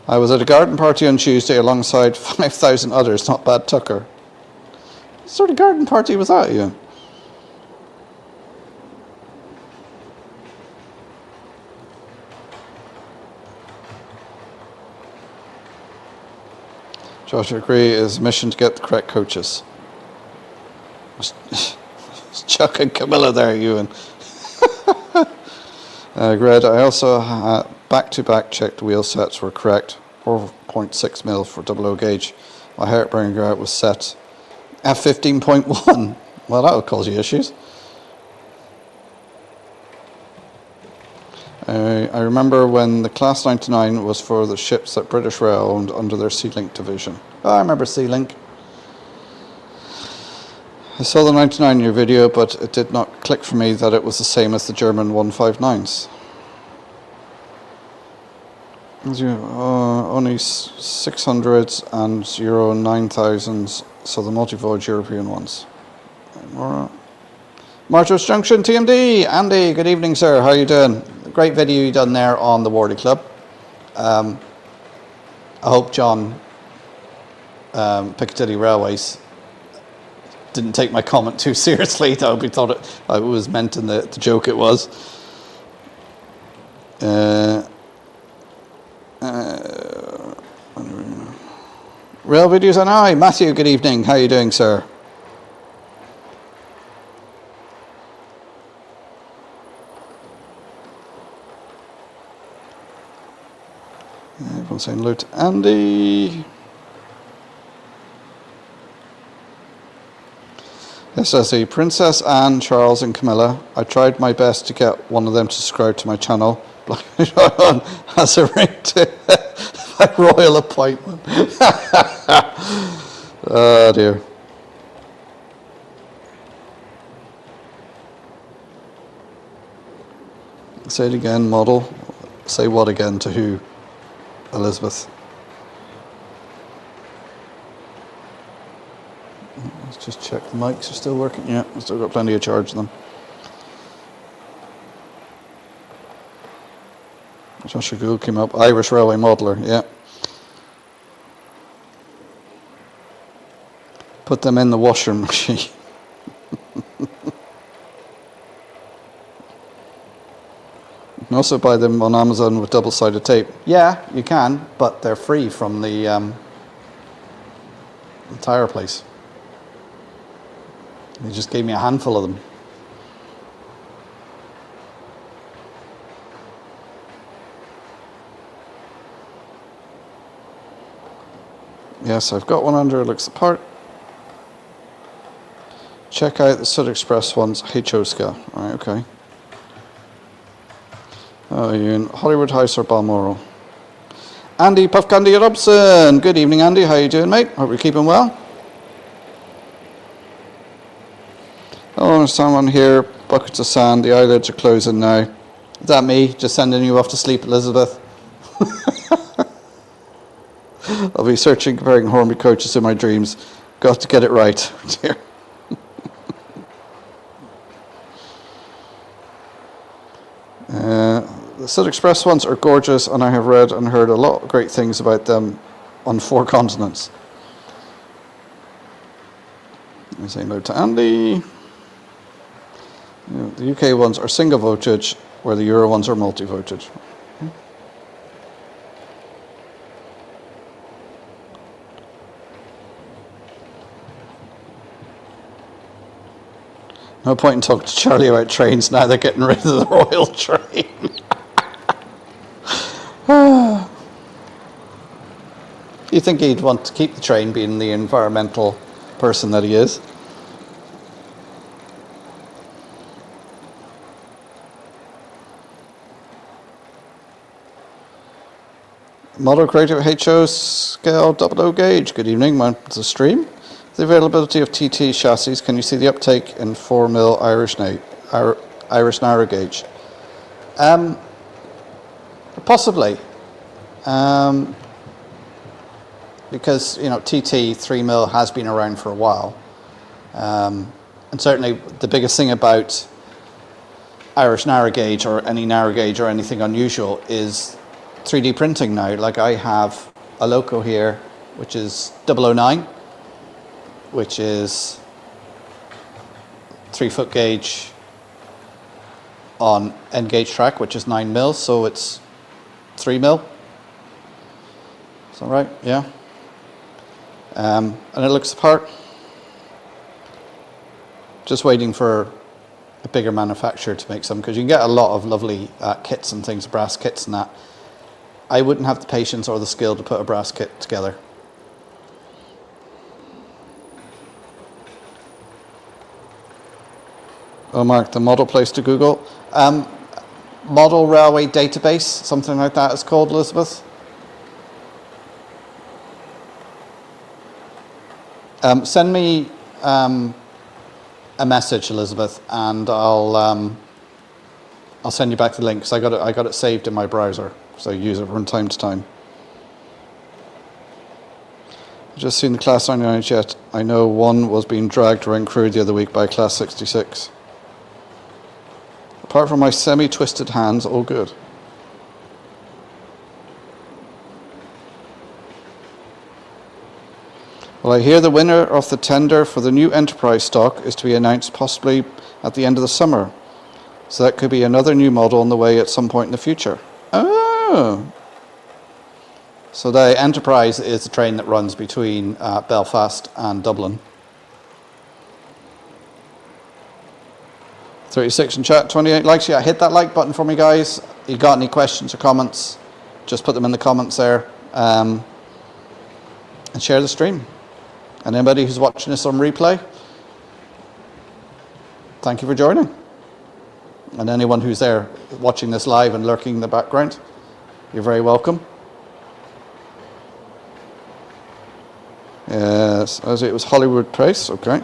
[SPEAKER 1] I was at a garden party on Tuesday alongside 5,000 others, not bad Tucker. What sort of garden party was that, Ian? Joshua agree is mission to get the correct coaches. Chuck and Camilla there, Ewan. Gred, I also back-to-back checked wheel sets were correct. 4.6 mil for 00 gauge. My Heartbringer was set at 15.1. Well, that would cause you issues. I remember when the Class 99 was for the ships that British Rail owned under their Sea-Link division. Oh, I remember Sea-Link. I saw the 99 in your video, but it did not click for me that it was the same as the German 159s. Only 600s and Euro 9000s, so the multi-voyage European ones. Marchos Junction, TMD. Andy, good evening, sir. How are you doing? Great video you done there on the Wardy Club. I hope John Piccadilly Railways didn't take my comment too seriously. I hope he thought it was meant in the joke it was. Rail videos and I. Matthew, good evening. How are you doing, sir? Everyone's saying hello to Andy. Yes, I see. Princess Anne, Charles and Camilla. I tried my best to get one of them to subscribe to my channel. Has a ring to my royal appointment. Oh dear. Say it again, model. Say what again to who? Elizabeth. Let's just check the mics are still working. Yeah, we've still got plenty of charge in them. Joshua Gould came up. Irish Railway Modeler, yeah. Put them in the washing machine. You can also buy them on Amazon with double-sided tape. Yeah, you can, but they're free from the tire place. They just gave me a handful of them. Yes, I've got one under, it looks the part. Check out the Sud Express ones, HO scale. Right, okay. Oh, are you in Hollywood House or Balmoral? Andy Puff Candy Robson. Good evening, Andy. How you doing, mate? Hope you're keeping well. Oh, there's someone here. Buckets of sand. The eyelids are closing now. Is that me? Just sending you off to sleep, Elizabeth? I'll be searching, comparing Hornby coaches in my dreams. Got to get it right. Dear. The Sud Express ones are gorgeous, and I have read and heard a lot of great things about them on 4 continents. I say no to Andy. The UK ones are single voltage, where the Euro ones are multi-voltage. No point in talking to Charlie about trains now, they're getting rid of the Royal train. You think he'd want to keep the train, being the environmental person that he is? Model Creative HO scale 00 gauge. Good evening, welcome to the stream. The availability of TT chassis, can you see the uptake in 4mm Irish narrow gauge? Possibly. Because, you know, TT 3mm has been around for a while. And certainly the biggest thing about Irish narrow gauge or any narrow gauge or anything unusual is 3D printing now. Like I have a loco here, which is 009, which is 3-foot gauge on end gauge track, which is 9mm, so it's 3mm. Is that right? Yeah. And it looks the part. Just waiting for a bigger manufacturer to make some, because you can get a lot of lovely kits and things, brass kits and that. I wouldn't have the patience or the skill to put a brass kit together. Oh, Mark, the model place to Google. Model Railway Database, something like that is called, Elizabeth. Send me a message, Elizabeth, and I'll send you back the link, because I got it saved in my browser, so I use it from time to time. I've just seen the Class 99 jet. I know one was being dragged around Crewe the other week by Class 66. Apart from my semi-twisted hands, all good. Well, I hear the winner of the tender for the new Enterprise stock is to be announced possibly at the end of the summer. So that could be another new model on the way at some point in the future. Oh! So the Enterprise is the train that runs between Belfast and Dublin. 36 in chat, 28 likes. Yeah, hit that like button for me, guys. You got any questions or comments, just put them in the comments there. And share the stream. And anybody who's watching this on replay, thank you for joining. And anyone who's there watching this live and lurking in the background, you're very welcome. Yes, as it was Hollywood Place, okay.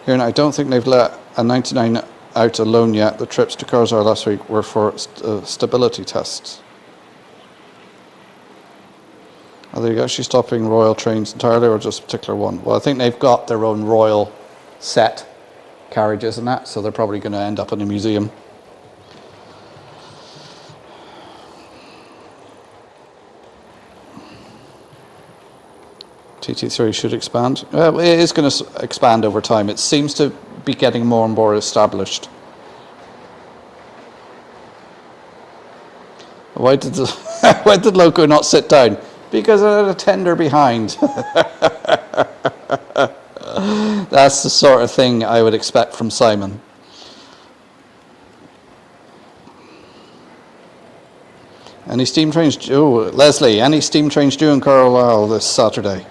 [SPEAKER 1] Here, I don't think they've let a 99 out alone yet. The trips to Karzar last week were for stability tests. Are they actually stopping Royal trains entirely, or just a particular one? Well, I think they've got their own Royal set carriages and that, so they're probably going to end up in a museum. TT3 should expand. It is going to expand over time. It seems to be getting more and more established. Why did why did Loco not sit down? Because I had a tender behind. That's the sort of thing I would expect from Simon. Any steam trains? Oh, Leslie, any steam trains due in Carlisle this Saturday?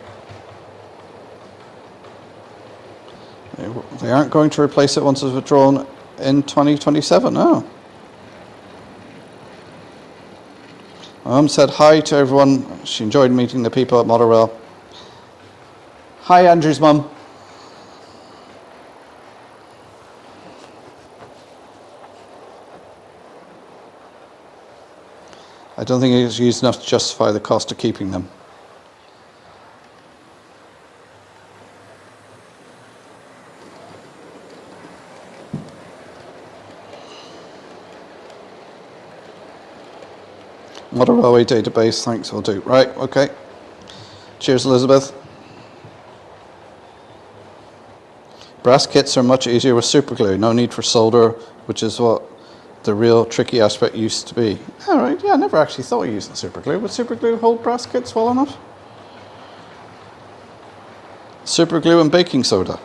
[SPEAKER 1] They aren't going to replace it once it's withdrawn in 2027. Oh. Mum said hi to everyone. She enjoyed meeting the people at Motherwell. Hi, Andrew's mum. I don't think it's used enough to justify the cost of keeping them. Motor Railway database, thanks, I'll do. Right, okay. Cheers, Elizabeth. Brass kits are much easier with superglue. No need for solder, which is what the real tricky aspect used to be. All right, yeah, I never actually thought of using superglue. Would superglue hold brass kits well enough? Superglue and baking soda.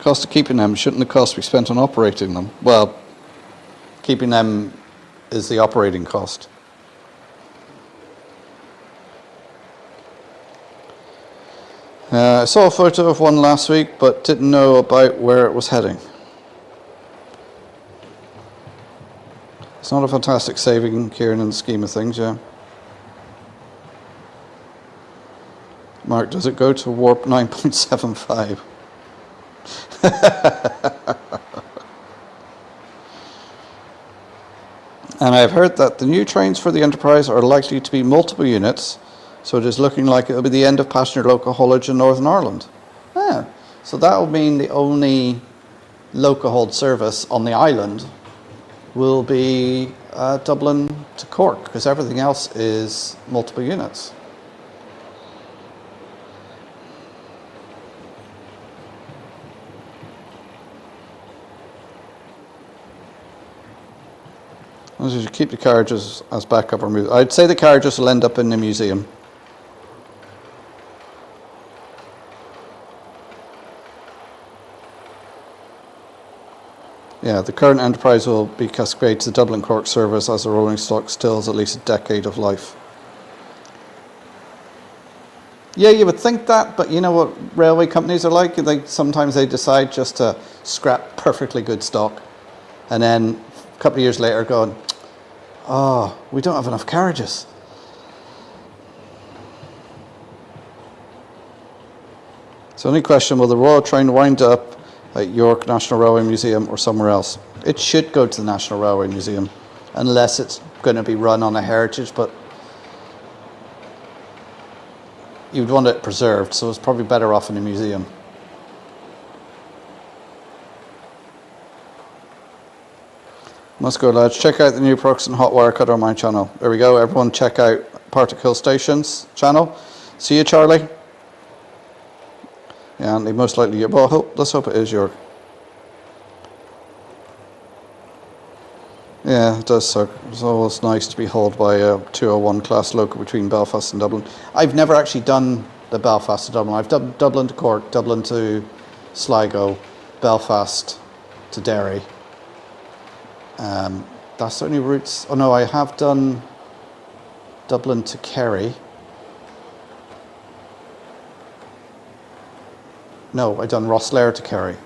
[SPEAKER 1] Cost of keeping them, shouldn't the cost be spent on operating them? Well, keeping them is the operating cost. I saw a photo of one last week, but didn't know about where it was heading. It's not a fantastic saving, Kieran, in the scheme of things, yeah. Mark, does it go to warp 9.75? And I've heard that the new trains for the Enterprise are likely to be multiple units, so it is looking like it will be the end of passenger local haulage in Northern Ireland. Yeah, so that will mean the only local hauled service on the island will be Dublin to Cork, because everything else is multiple units. As you keep the carriages as backup or move. I'd say the carriages will end up in the museum. Yeah, the current Enterprise will be cascaded to the Dublin-Cork service as the rolling stock still has at least a decade of life. Yeah, you would think that, but you know what railway companies are like? Sometimes they decide just to scrap perfectly good stock, and then a couple of years later going, oh, we don't have enough carriages. So any question, will the Royal Train wind up at York National Railway Museum or somewhere else? It should go to the National Railway Museum, unless it's going to be run on a heritage, but you'd want it preserved, so it's probably better off in a museum. Must go, lads. Check out the new Proxon hot wire cutter on my channel. There we go. Everyone check out Partick Hill Station's channel. See you, Charlie. Yeah, and they most likely, well, let's hope it is York. Yeah, it does suck. It's always nice to be hauled by a 201 class local between Belfast and Dublin. I've never actually done the Belfast to Dublin. I've done Dublin to Cork, Dublin to Sligo, Belfast to Derry. That's the only routes. Oh no, I have done Dublin to Kerry. No, I've done Rosslare to Kerry.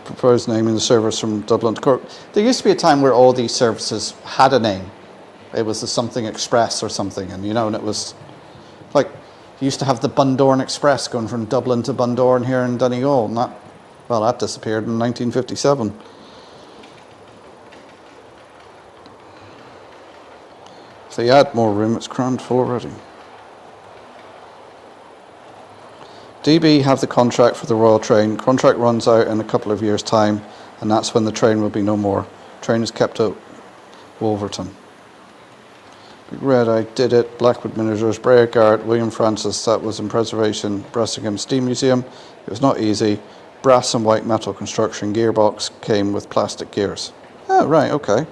[SPEAKER 1] Proposed naming the service from Dublin to Cork. There used to be a time where all these services had a name. It was the something express or something, and you know, and it was like you used to have the Bundoran Express going from Dublin to Bundoran here in Donegal, and that disappeared in 1957. If they add more room, it's crammed full already. DB have the contract for the Royal Train. Contract runs out in a couple of years' time, and that's when the train will be no more. Train is kept at Wolverton. Big Red, I did it. Blackwood Miniatures, Brea Garrett, William Francis, that was in preservation. Bressingham Steam Museum, it was not easy. Brass and white metal construction, gearbox came with plastic gears. Oh, right, okay.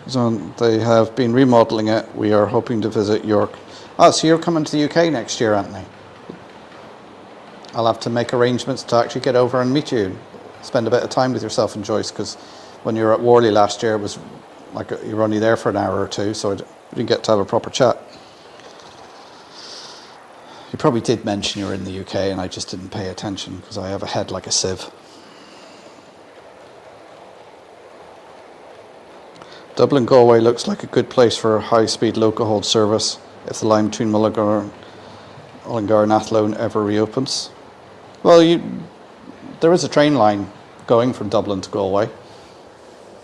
[SPEAKER 1] So they have been remodelling it. We are hoping to visit York. Oh, so you're coming to the UK next year, Anthony? I'll have to make arrangements to actually get over and meet you. Spend a bit of time with yourself and Joyce, because when you were at Worley last year, it was like you were only there for an hour or two, so we didn't get to have a proper chat. You probably did mention you were in the UK, and I just didn't pay attention because I have a head like a sieve. Dublin Galway looks like a good place for a high-speed local hold service if the line between Mullingar and Athlone ever reopens. Well, there is a train line going from Dublin to Galway,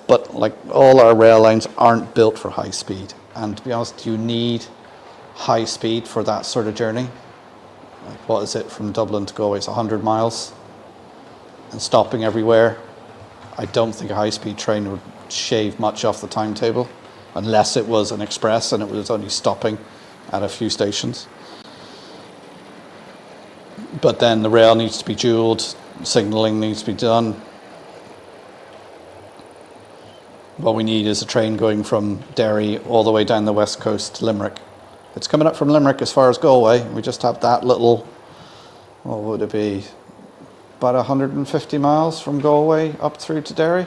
[SPEAKER 1] but like all our rail lines aren't built for high speed. And to be honest, you need high speed for that sort of journey. Like, what is it from Dublin to Galway? It's 100 miles and stopping everywhere. I don't think a high-speed train would shave much off the timetable unless it was an express and it was only stopping at a few stations. But then the rail needs to be dualled, signalling needs to be done. What we need is a train going from Derry all the way down the west coast to Limerick. It's coming up from Limerick as far as Galway. We just have that little, what would it be, about 150 miles from Galway up through to Derry.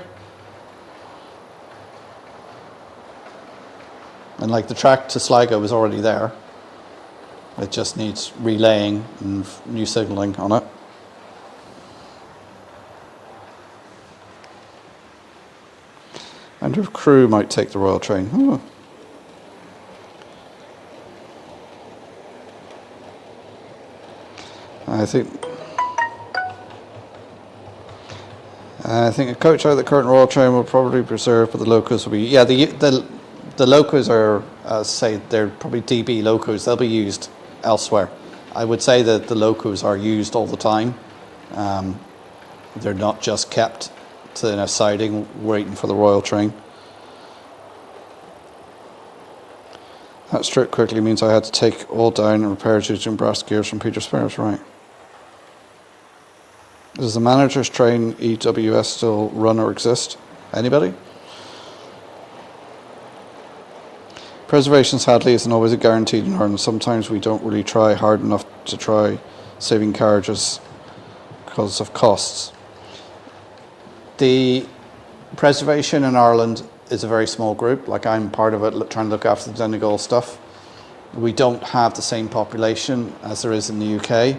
[SPEAKER 1] And like the track to Sligo was already there. It just needs relaying and new signalling on it. I wonder if Crewe might take the Royal train. Oh. I think a coach out of the current Royal train will probably be preserved, but the locos will be... Yeah, the locos are, say, they're probably DB locos. They'll be used elsewhere. I would say that the locos are used all the time. They're not just kept in a siding waiting for the Royal train. That strip quickly means I had to take all down and repair using brass gears from Peter Spares, right. Does the manager's train EWS still run or exist? Anybody? Preservation, sadly, isn't always a guaranteed in Ireland. Sometimes we don't really try hard enough to try saving carriages because of costs. The preservation in Ireland is a very small group. Like, I'm part of it, trying to look after the Donegal stuff. We don't have the same population as there is in the UK,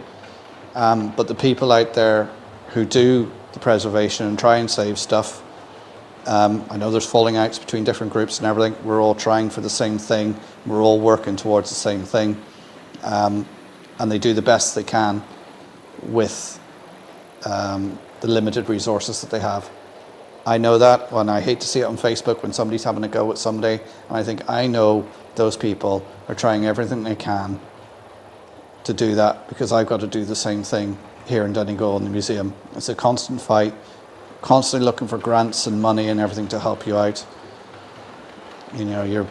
[SPEAKER 1] but the people out there who do the preservation and try and save stuff, I know there's falling outs between different groups and everything. We're all trying for the same thing. We're all working towards the same thing. And they do the best they can with the limited resources that they have. I know that, and I hate to see it on Facebook when somebody's having a go at somebody, and I think I know those people are trying everything they can to do that, because I've got to do the same thing here in Donegal in the museum. It's a constant fight, constantly looking for grants and money and everything to help you out. You know, you're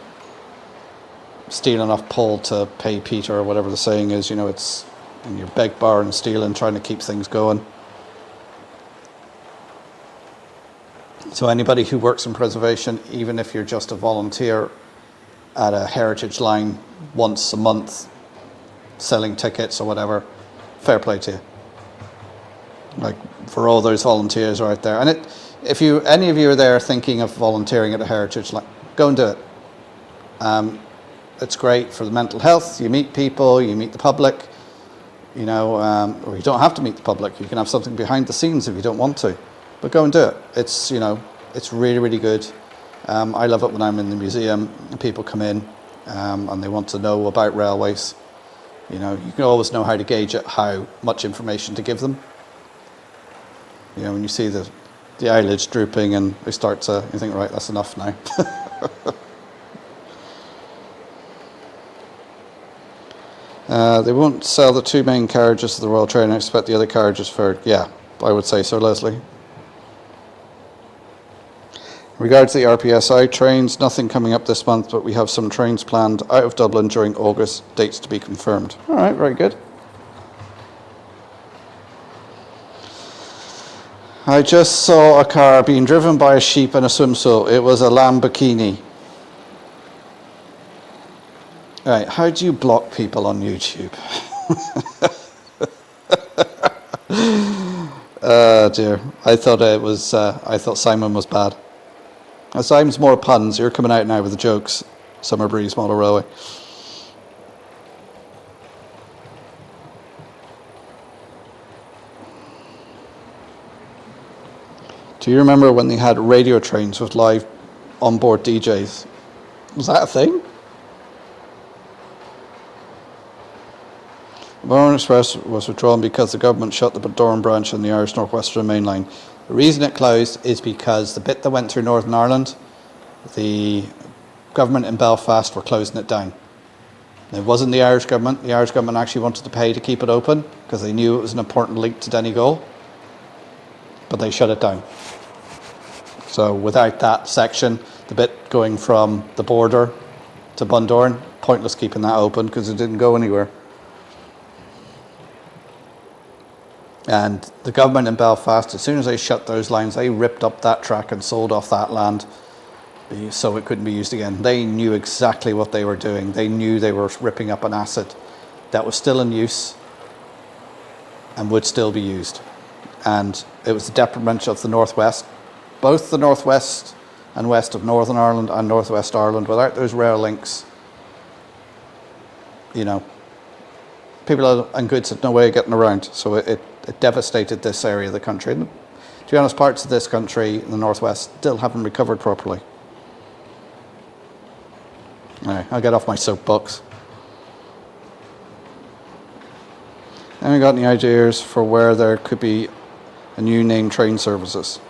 [SPEAKER 1] stealing off Paul to pay Peter, or whatever the saying is. You know, it's, and you're beg, borrow and stealing, trying to keep things going. So anybody who works in preservation, even if you're just a volunteer at a heritage line once a month, selling tickets or whatever, fair play to you. Like, for all those volunteers are out there. And if any of you are there thinking of volunteering at a heritage line, go and do it. It's great for the mental health. You meet people, you meet the public, you know, or you don't have to meet the public. You can have something behind the scenes if you don't want to. But go and do it. It's, you know, it's really, really good. I love it when I'm in the museum and people come in and they want to know about railways. You know, you can always know how to gauge it, how much information to give them. You know, when you see the eyelids drooping and they start to, you think, right, that's enough now. They won't sell the 2 main carriages to the Royal Train and expect the other carriages for... Yeah, I would say so, Leslie. In regards to the RPSI trains, nothing coming up this month, but we have some trains planned out of Dublin during August, dates to be confirmed. All right, very good. I just saw a car being driven by a sheep in a swimsuit. It was a Lamborghini. All right, how do you block people on YouTube? Dear, I thought Simon was bad. Simon's more puns. You're coming out now with the jokes. Summer Breeze Model Railway. Do you remember when they had radio trains with live onboard DJs? Was that a thing? The Bourne Express was withdrawn because the government shut the Durham branch on the Irish North Western Main Line. The reason it closed is because the bit that went through Northern Ireland, the government in Belfast were closing it down. It wasn't the Irish government. The Irish government actually wanted to pay to keep it open because they knew it was an important link to Donegal, but they shut it down. So without that section, the bit going from the border to Bundoran, pointless keeping that open because it didn't go anywhere. And the government in Belfast, as soon as they shut those lines, they ripped up that track and sold off that land so it couldn't be used again. They knew exactly what they were doing. They knew they were ripping up an asset that was still in use and would still be used. And it was the detriment of the Northwest, both the Northwest and west of Northern Ireland and Northwest Ireland. Without those rail links, you know, people and goods had no way of getting around. So it devastated this area of the country. And to be honest, parts of this country in the Northwest still haven't recovered properly. All right, I'll get off my soapbox. Any got any ideas for where there could be a new name train services?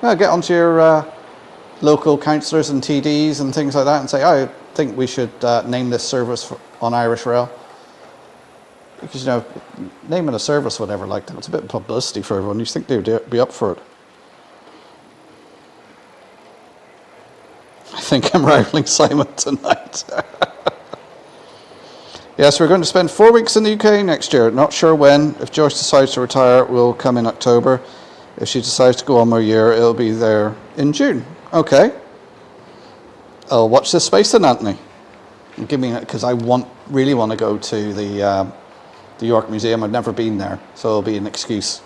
[SPEAKER 1] Well, get onto your local councillors and TDs and things like that and say, I think we should name this service on Irish Rail. Because, you know, naming a service, whatever, like that, it's a bit of publicity for everyone. You think they would be up for it? I think I'm rivaling Simon tonight. Yes, we're going to spend 4 weeks in the UK next year. Not sure when. If Joyce decides to retire, it will come in October. If she decides to go on more year, it'll be there in June. Okay. I'll watch this space then, Anthony. Give me, because I really want to go to the York Museum. I've never been there, so it'll be an excuse.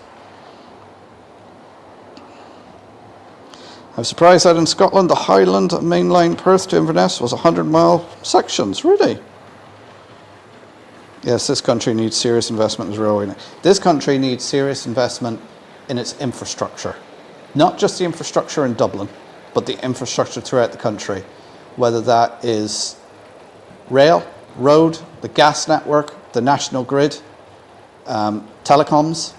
[SPEAKER 1] I'm surprised that in Scotland, the Highland Main Line Perth to Inverness was 100-mile sections. Really? Yes, this country needs serious investment in railway. This country needs serious investment in its infrastructure. Not just the infrastructure in Dublin, but the infrastructure throughout the country. Whether that is rail, road, the gas network, the national grid, telecoms,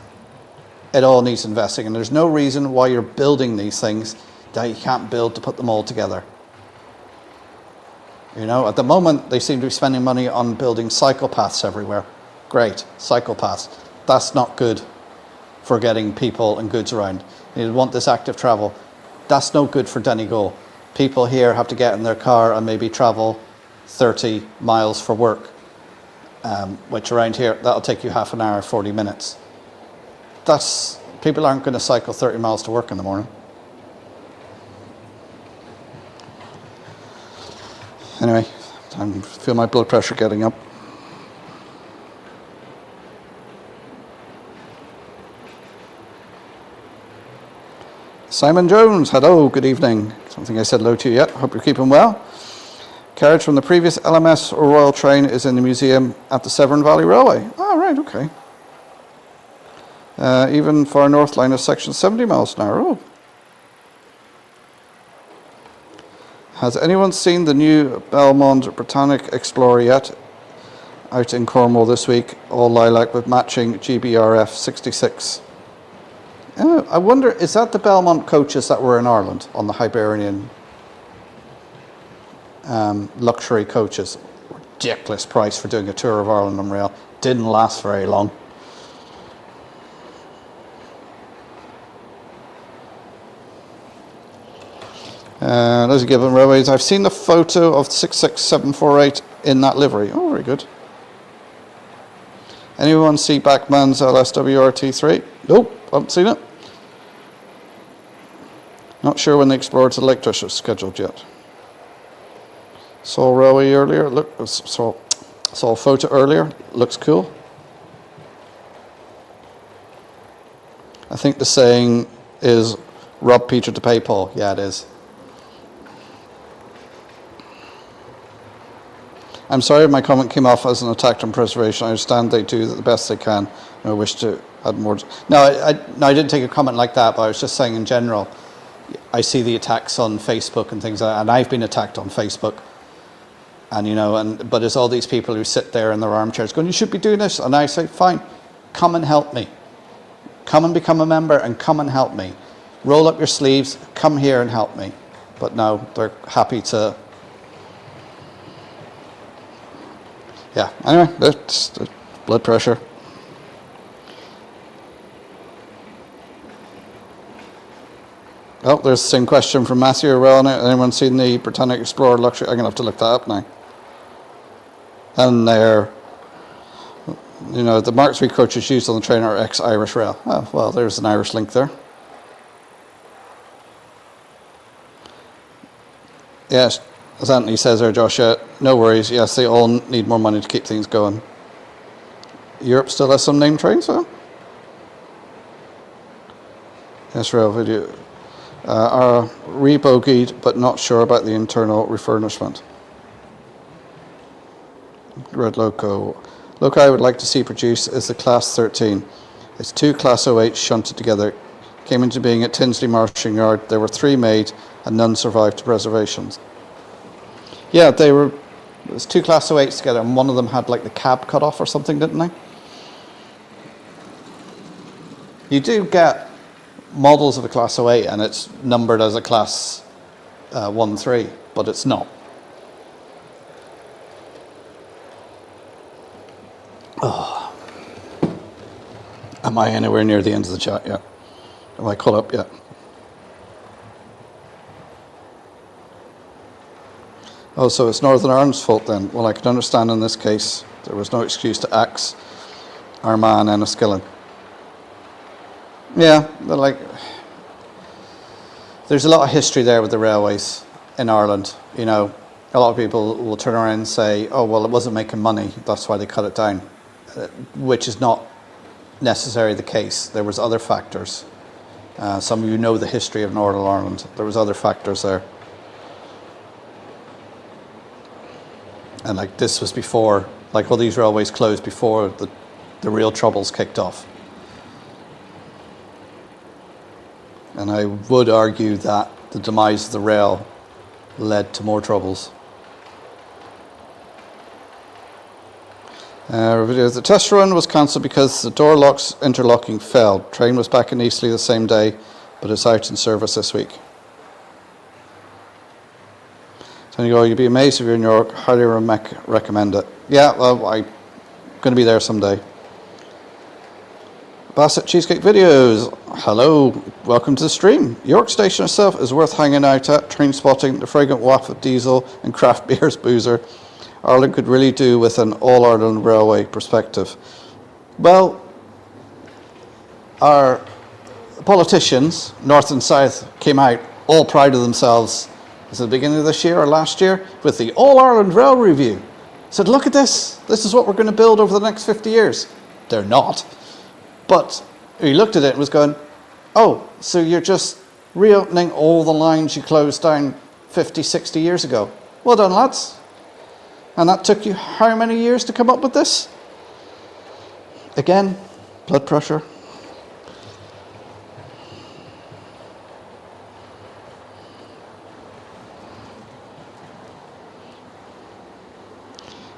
[SPEAKER 1] it all needs investing. And there's no reason why you're building these things that you can't build to put them all together. You know, at the moment, they seem to be spending money on building cycle paths everywhere. Great, cycle paths. That's not good for getting people and goods around. You want this active travel. That's no good for Donegal. People here have to get in their car and maybe travel 30 miles for work, which around here, that'll take you half an hour, 40 minutes. People aren't going to cycle 30 miles to work in the morning. Anyway, I feel my blood pressure getting up. Simon Jones, hello, good evening. Something I said hello to you yet. Hope you're keeping well. Carriage from the previous LMS or Royal Train is in the museum at the Severn Valley Railway. Oh, right, okay. Even Far North Line is section 70 miles an hour. Oh. Has anyone seen the new Belmont Britannic Explorer yet? Out in Cornwall this week, all lilac with matching GBRF 66. Oh, I wonder, is that the Belmont coaches that were in Ireland on the Hibernian luxury coaches? ridiculous price for doing a tour of Ireland on rail. Didn't last very long. Those are given railways. I've seen the photo of 66748 in that livery. Oh, very good. Anyone see Backman's LSWRT3? Nope, haven't seen it. Not sure when the Explorer to Lake District is scheduled yet. Saw railway earlier. Look, saw a photo earlier. Looks cool. I think the saying is rob Peter to pay Paul. Yeah, it is. I'm sorry if my comment came off as an attack on preservation. I understand they do the best they can, and I wish to add more. No, I didn't take a comment like that, but I was just saying in general, I see the attacks on Facebook and things like that, and I've been attacked on Facebook. And, you know, but there's all these people who sit there in their armchairs going, you should be doing this. And I say, fine, come and help me. Come and become a member and come and help me. Roll up your sleeves, come here and help me. But no, they're happy to... Yeah, anyway, that's the blood pressure. Oh, there's the same question from Matthew. Well, anyone seen the Britannic Explorer Luxury? I'm going to have to look that up now. And there, you know, the Mark III coaches used on the train are ex-Irish Rail. Oh, well, there's an Irish link there. Yes, as Anthony says there, Joshua, no worries. Yes, they all need more money to keep things going. Europe still has some named trains, though? Yes, rail video. Are rebogeyed, but not sure about the internal refurbishment. Red Loco. Loco I would like to see produced is the Class 13. It's two Class 08 shunted together. Came into being at Tinsley Marshalling Yard. There were 3 made and none survived to preservations. Yeah, there was 2 Class 08s together and one of them had like the cab cut off or something, didn't they? You do get models of a Class 08 and it's numbered as a Class 1-3, but it's not. Oh. Am I anywhere near the end of the chat yet? Am I caught up yet? Oh, so it's Northern Ireland's fault then? Well, I can understand in this case there was no excuse to axe Armagh and Enniskillen. Yeah, they're like, there's a lot of history there with the railways in Ireland. You know, a lot of people will turn around and say, oh, well, it wasn't making money, that's why they cut it down, which is not necessarily the case. There was other factors. Some of you know the history of Northern Ireland. There was other factors there. And like this was before, like all these railways closed before the real troubles kicked off. And I would argue that the demise of the rail led to more troubles. The test run was cancelled because the door locks interlocking failed. Train was back in Eastleigh the same day, but it's out in service this week. Donegal, you'd be amazed if you're in York. Highly recommend it. Yeah, well, I'm going to be there someday. Bassett Cheesecake Videos. Hello, welcome to the stream. York Station itself is worth hanging out at. Train spotting, the fragrant waft of diesel and craft beers boozer. Ireland could really do with an all-Ireland railway perspective. Well, our politicians, north and south, came out all proud of themselves. Was it the beginning of this year or last year? With the All-Ireland Rail Review. Said, look at this. This is what we're going to build over the next 50 years. They're not. But he looked at it and was going, oh, so you're just reopening all the lines you closed down 50, 60 years ago. Well done, lads. And that took you how many years to come up with this? Again, blood pressure.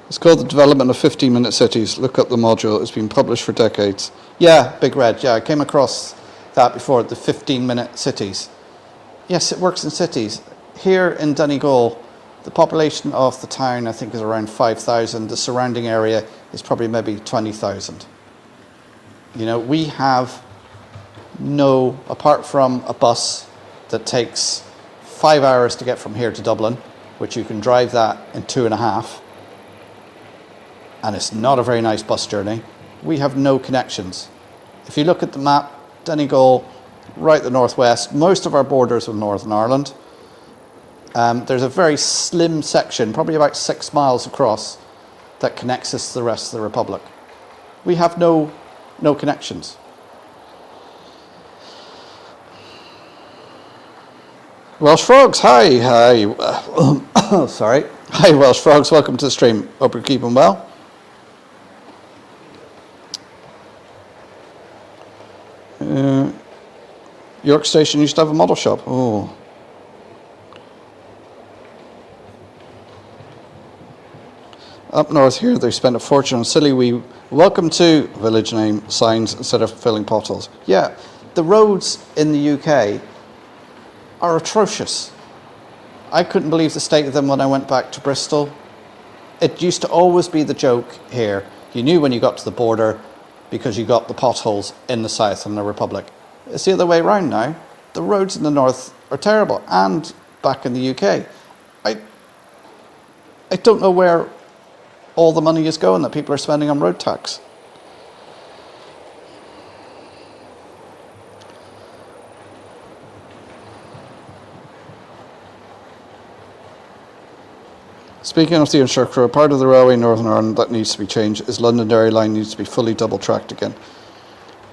[SPEAKER 1] It's called The Development of 15-Minute Cities. Look up the module. It's been published for decades. Yeah, Big Red. Yeah, I came across that before, the 15-minute cities. Yes, it works in cities. Here in Donegal, The population of the town, I think, is around 5,000. The surrounding area is probably maybe 20,000. You know, we have no, apart from a bus that takes 5 hours to get from here to Dublin, which you can drive that in 2.5, and it's not a very nice bus journey. We have no connections. If you look at the map, Donegal, right the northwest, most of our borders with Northern Ireland. There's a very slim section, probably about 6 miles across, that connects us to the rest of the Republic. We have no connections. Welsh Frogs, hi. Sorry. Hi, Welsh Frogs, welcome to the stream. Hope you're keeping well. York Station used to have a model shop. Oh. Up north here, they spent a fortune on silly wee welcome to village name signs instead of filling potholes. Yeah, the roads in the UK are atrocious. I couldn't believe the state of them when I went back to Bristol. It used to always be the joke here. You knew when you got to the border because you got the potholes in the south and the Republic. It's the other way around now. The roads in the north are terrible, and back in the UK. I don't know where all the money is going that people are spending on road tax. Speaking of the infrastructure, a part of the railway in Northern Ireland that needs to be changed is Londonderry line needs to be fully double tracked again.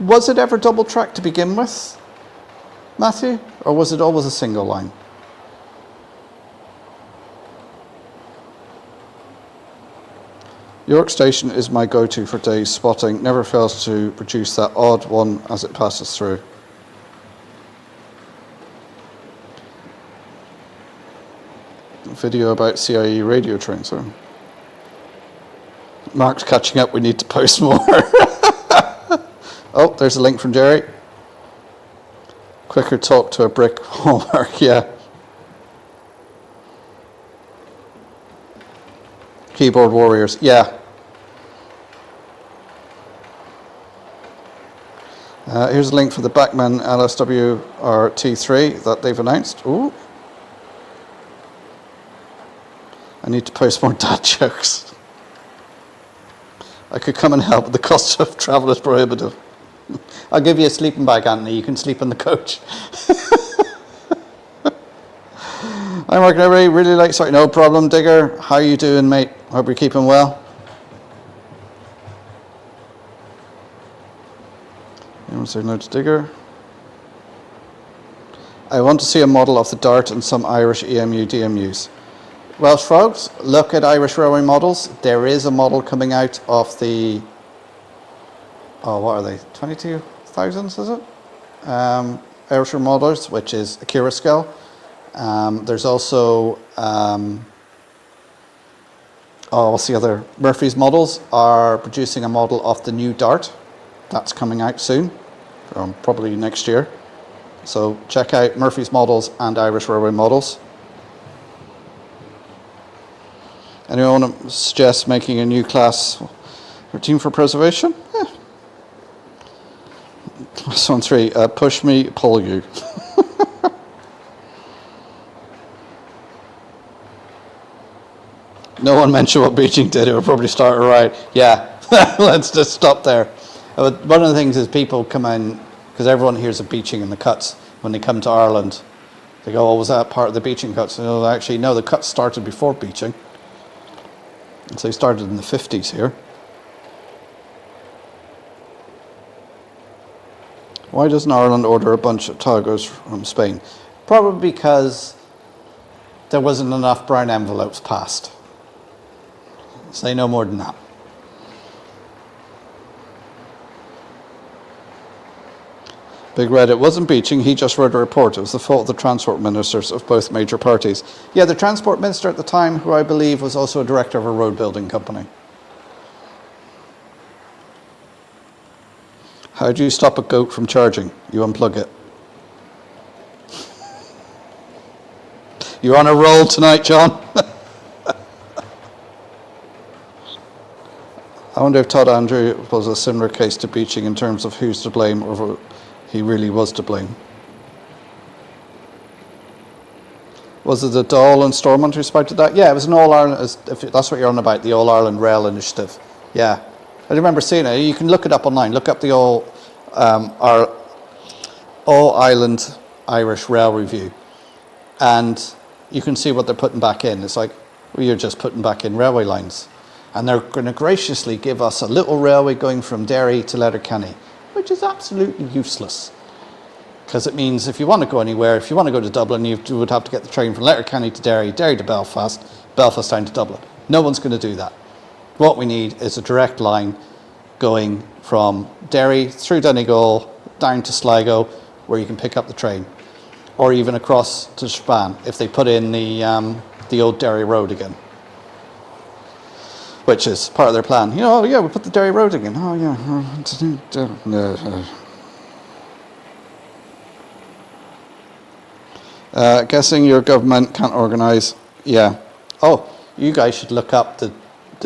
[SPEAKER 1] Was it ever double tracked to begin with, Matthew? Or was it always a single line? York Station is my go-to for days spotting, never fails to produce that odd one as it passes through. Video about CIE radio trains. So. Mark's catching up, we need to post more. Oh, there's a link from Jerry. Quicker talk to a brick hallmark, yeah. Keyboard warriors, yeah. Here's a link for the Bachmann LSW T3 that they've announced. Ooh. I need to post more dad jokes. I could come and help, but the cost of travel is prohibitive. I'll give you a sleeping bag, Anthony. You can sleep in the coach. Hi, Mark and everybody. Really like, sorry, no problem, Digger. How you doing, mate? Hope you're keeping well. Anyone say no to Digger? I want to see a model of the Dart and some Irish EMU DMUs. Welsh Frogs, look at Irish railway models. There is a model coming out of the, oh, what are they, 22,000s, is it? Irish models, which is Akira scale. There's also, what's the other? Murphy's models are producing a model of the new Dart. That's coming out soon, probably next year. So check out Murphy's models and Irish railway models. Anyone want to suggest making a new class routine for preservation? Yeah. Class 1-3, push me, pull you. No one mentioned what Beeching did, it would probably start a riot. Yeah, let's just stop there. One of the things is people come in, because everyone hears of Beeching and the cuts, when they come to Ireland, they go, oh, was that part of the Beeching cuts? No, actually, no, the cuts started before Beeching. So they started in the 50s here. Why doesn't Ireland order a bunch of tagos from Spain? Probably because there wasn't enough brown envelopes passed. Say no more than that. Big Red, it wasn't Beeching, he just wrote a report. It was the fault of the transport ministers of both major parties. Yeah, the transport minister at the time, who I believe was also a director of a road building company. How do you stop a goat from charging? You unplug it. You're on a roll tonight, John. I wonder if Todd Andrew was a similar case to Beeching in terms of who's to blame, or if he really was to blame. Was it the Dáil and Stormont who sparked that? Yeah, it was an All-Ireland, if that's what you're on about, the All-Ireland Rail Initiative. Yeah, I remember seeing it. You can look it up online. Look up the All-Ireland Irish Rail Review. And you can see what they're putting back in. It's like, well, you're just putting back in railway lines. And they're going to graciously give us a little railway going from Derry to Letterkenny, which is absolutely useless. Because it means if you want to go anywhere, if you want to go to Dublin, you would have to get the train from Letterkenny to Derry, Derry to Belfast, Belfast down to Dublin. No one's going to do that. What we need is a direct line going from Derry through Donegal down to Sligo, where you can pick up the train, or even across to Strabane if they put in the old Derry Road again, which is part of their plan. You know, oh yeah, we put the Derry Road again. Oh yeah. Guessing your government can't organise. Yeah. Oh, you guys should look up the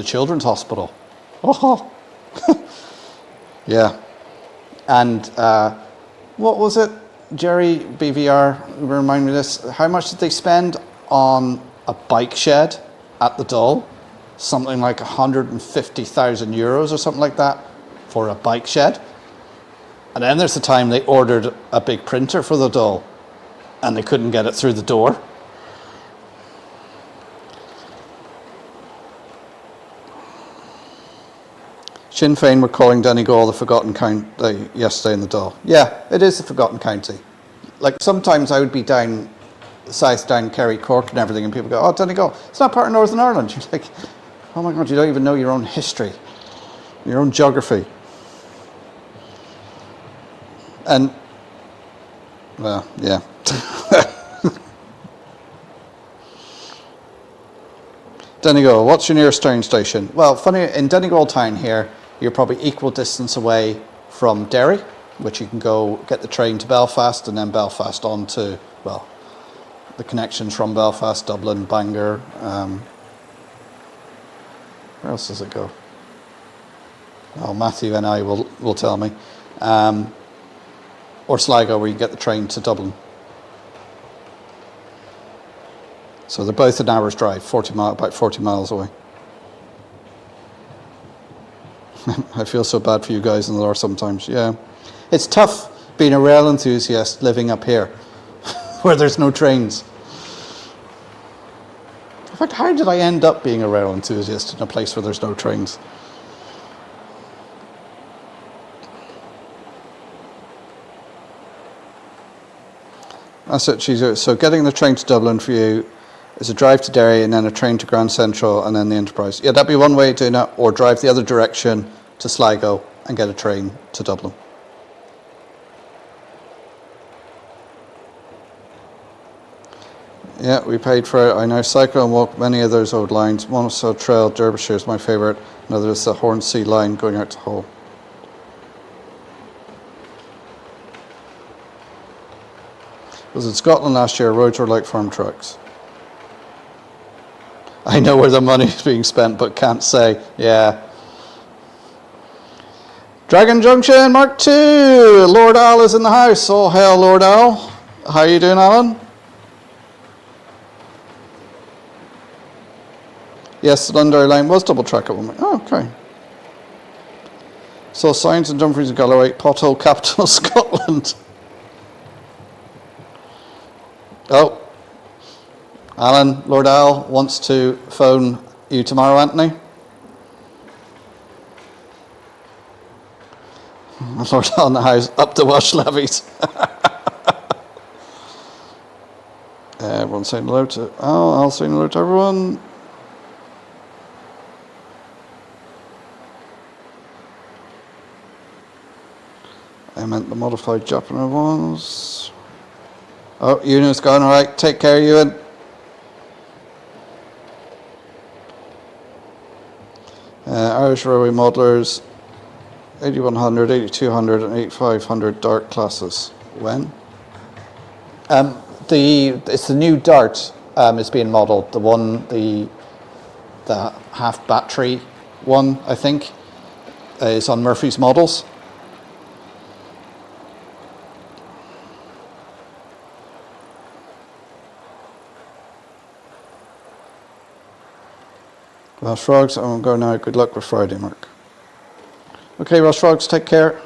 [SPEAKER 1] Children's Hospital. Oh. Yeah. And what was it? Jerry BVR, remind me of this. How much did they spend on a bike shed at the Dáil? Something like 150,000 euros or something like that for a bike shed. And then there's the time they ordered a big printer for the Dáil, and they couldn't get it through the door. Sinn Féin were calling Donegal the forgotten county yesterday in the Dáil. Yeah, it is a forgotten county. Like sometimes I would be down south, down Kerry, Cork and everything, and people go, oh, Donegal, it's not part of Northern Ireland. You're like, oh my God, you don't even know your own history, your own geography. And, well, yeah. Donegal, what's your nearest train station? Well, funny, in Donegal town here, you're probably equal distance away from Derry, which you can go get the train to Belfast, and then Belfast on to, well, the connections from Belfast, Dublin, Bangor. Where else does it go? Well, Matthew and I will tell me. Or Sligo, where you get the train to Dublin. So they're both an hour's drive, about 40 miles away. I feel so bad for you guys in the north sometimes. Yeah, it's tough being a rail enthusiast living up here, where there's no trains. In fact, how did I end up being a rail enthusiast in a place where there's no trains? That's it. So getting the train to Dublin for you is a drive to Derry and then a train to Grand Central and then the Enterprise. Yeah, that'd be one way of doing it, or drive the other direction to Sligo and get a train to Dublin. Yeah, we paid for it. I now cycle and walk many of those old lines. Monmouth Trail, Derbyshire is my favourite. Another is the Hornsea line going out to Hull. Was in Scotland last year, roads were like farm trucks. I know where the money's being spent, but can't say. Yeah. Dragon Junction, Mark II. Lord Al is in the house. Oh, hell, Lord Al. How are you doing, Alan? Yes, the Londonderry line was double track at one point. Oh, okay. So signs in Dumfries and Galloway, pothole capital of Scotland. Oh, Alan, Lord Al wants to phone you tomorrow, Anthony. Lord Al in the house, up the Welsh levies. Everyone's saying hello to Al, Al's saying hello to everyone. I meant the modified Japanese ones. Oh, Ewan's gone, all right. Take care, Ewan. Irish Railway Modelers, 8100, 8200 and 8500 Dart classes. When? It's the new Dart is being modelled. The one, the half battery one, I think. is on Murphy's Models. Welsh Frogs, I won't go now. Good luck with Friday, Mark. Okay, Welsh Frogs, take care.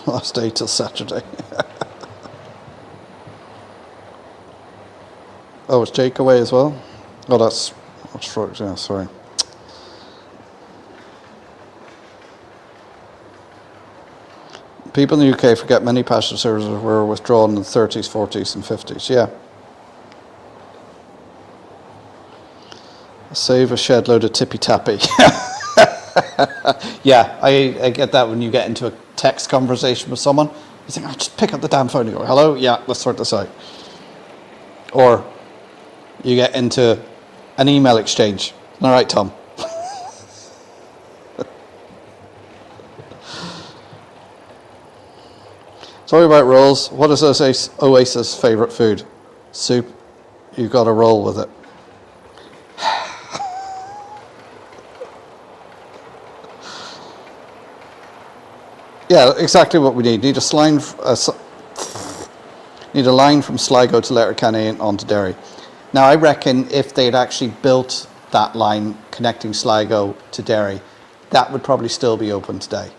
[SPEAKER 1] Last day till Saturday. Oh, is Jake away as well? Oh, that's Welsh Frogs, yeah, sorry. People in the UK forget many passenger services were withdrawn in the 30s, 40s and 50s, yeah. Save a shed load of tippy-tappy. Yeah, I get that when you get into a text conversation with someone. You think, oh, just pick up the damn phone and go, hello, yeah, let's sort this out. Or you get into an email exchange. All right, Tom. Sorry about rolls. What is Oasis' favourite food? Soup. You've got to roll with it. Yeah, exactly what we need. Need a line from Sligo to Letterkenny and onto Derry. Now, I reckon if they'd actually built that line connecting Sligo to Derry, that would probably still be open today.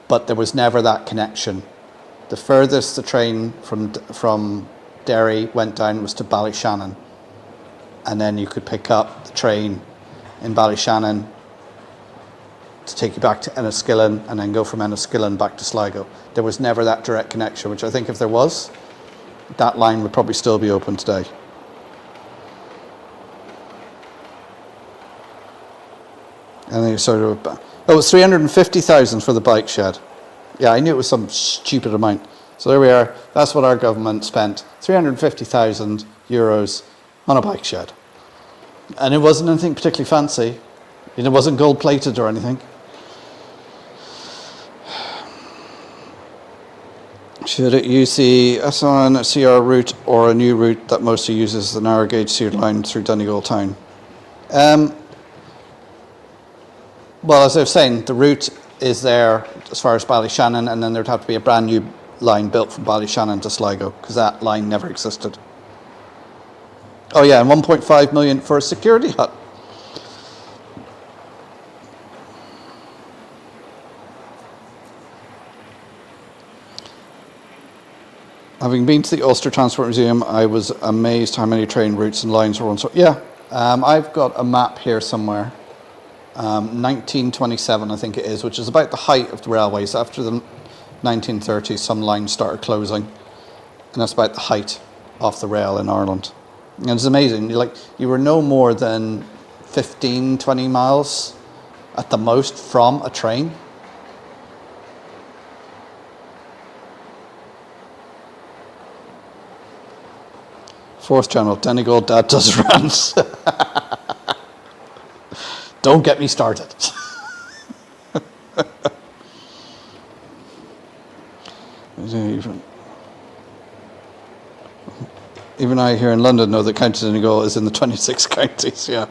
[SPEAKER 1] But there was never that connection. The furthest the train from Derry went down was to Ballyshannon, and then you could pick up the train in Ballyshannon to take you back to Enniskillen, and then go from Enniskillen back to Sligo. There was never that direct connection, which I think if there was, that line would probably still be open today. And then you sort of, oh, it was 350,000 for the bike shed. Yeah, I knew it was some stupid amount. So there we are. That's what our government spent, 350,000 euros on a bike shed. And it wasn't anything particularly fancy. It wasn't gold plated or anything. Should it use the SNCR route or a new route that mostly uses the narrow gauge seared line through Donegal town? Well, as I was saying, the route is there as far as Ballyshannon, and then there'd have to be a brand new line built from Ballyshannon to Sligo, because that line never existed. Oh yeah, and 1.5 million for a security hut. Having been to the Ulster Transport Museum, I was amazed how many train routes and lines were on. So yeah, I've got a map here somewhere. 1927, I think it is, which is about the height of the railways. After the 1930s, some lines started closing, and that's about the height of the rail in Ireland. And it's amazing. You were no more than 15, 20 miles at the most from a train. Fourth channel, Donegal Dad does rants. Don't get me started. Even I here in London know that County Donegal is in the 26 counties, yeah.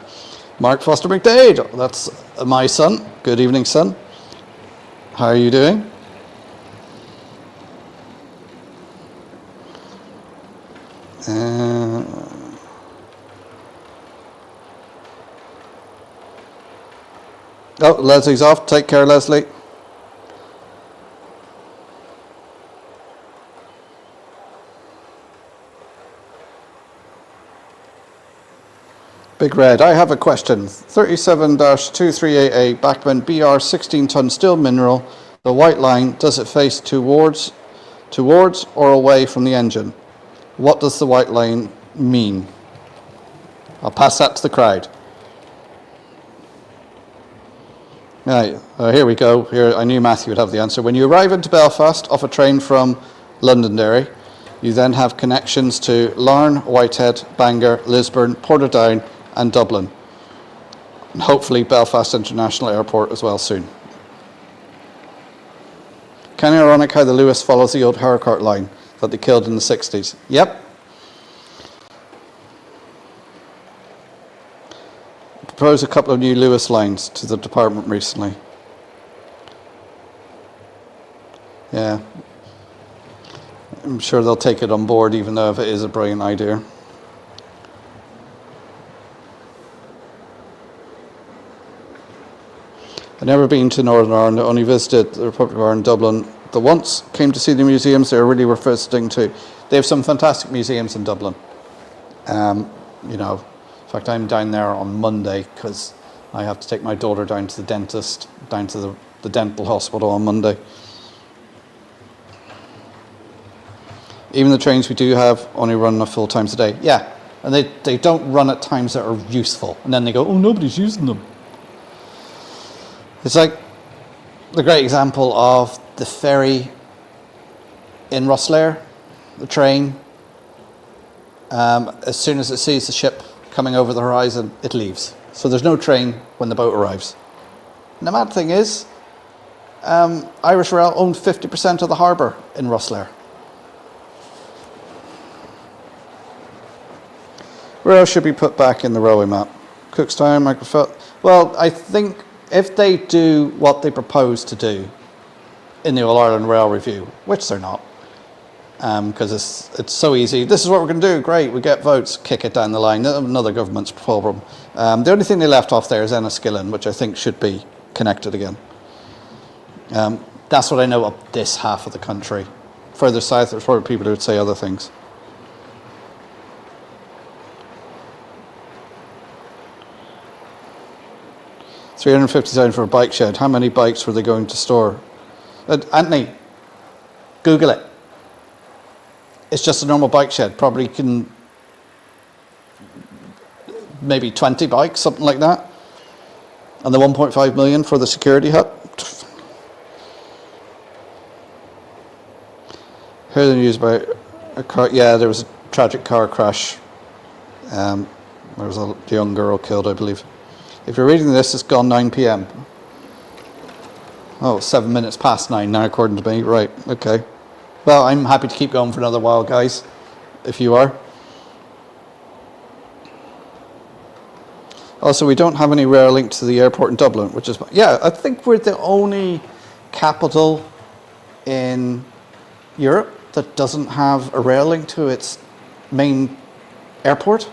[SPEAKER 1] Mark Foster McDade, that's my son. Good evening, son. How are you doing? Oh, Leslie's off. Take care, Leslie. Big Red, I have a question. 37-2388 Backman BR 16-ton steel mineral. The white line, does it face towards or away from the engine? What does the white line mean? I'll pass that to the crowd. Right, here we go. Here, I knew Matthew would have the answer. When you arrive into Belfast off a train from Londonderry, you then have connections to Larne, Whitehead, Bangor, Lisburn, Portadown and Dublin. And hopefully Belfast International Airport as well soon. Kind of ironic how the Lewis follows the old Harcourt line that they killed in the 60s. Yep. proposed a couple of new Lewis lines to the department recently. Yeah. I'm sure they'll take it on board, even though if it is a brilliant idea. I've never been to Northern Ireland. I only visited the Republic of Ireland, Dublin. The once came to see the museums. They were really worth visiting too. They have some fantastic museums in Dublin. You know, in fact, I'm down there on Monday because I have to take my daughter down to the dentist, down to the dental hospital on Monday. Even the trains we do have only run enough full times a day. Yeah, and they don't run at times that are useful. And then they go, oh, nobody's using them. It's like the great example of the ferry in Rosslare, the train. As soon as it sees the ship coming over the horizon, it leaves. So there's no train when the boat arrives. And the mad thing is, Irish Rail owned 50% of the harbour in Rosslare. Where else should be put back in the railway map? Cookstown, Microfoot. Well, I think if they do what they propose to do in the All Ireland Rail Review, which they're not, because it's so easy. This is what we're going to do. Great, we get votes, kick it down the line. Another government's problem. The only thing they left off there is Enniskillen, which I think should be connected again. That's what I know of this half of the country. Further south, there's probably people who would say other things. $350,000 for a bike shed. How many bikes were they going to store? Anthony, Google it. It's just a normal bike shed. Probably can maybe 20 bikes, something like that. And the 1.5 million for the security hut. Heard the news about a car. Yeah, there was a tragic car crash. There was a young girl killed, I believe. If you're reading this, it's gone 9 p.m. Oh, 7 minutes past 9 now, according to me. Right, okay. Well, I'm happy to keep going for another while, guys, if you are. Also, we don't have any rail link to the airport in Dublin, which is... Yeah, I think we're the only capital in Europe that doesn't have a rail link to its main airport.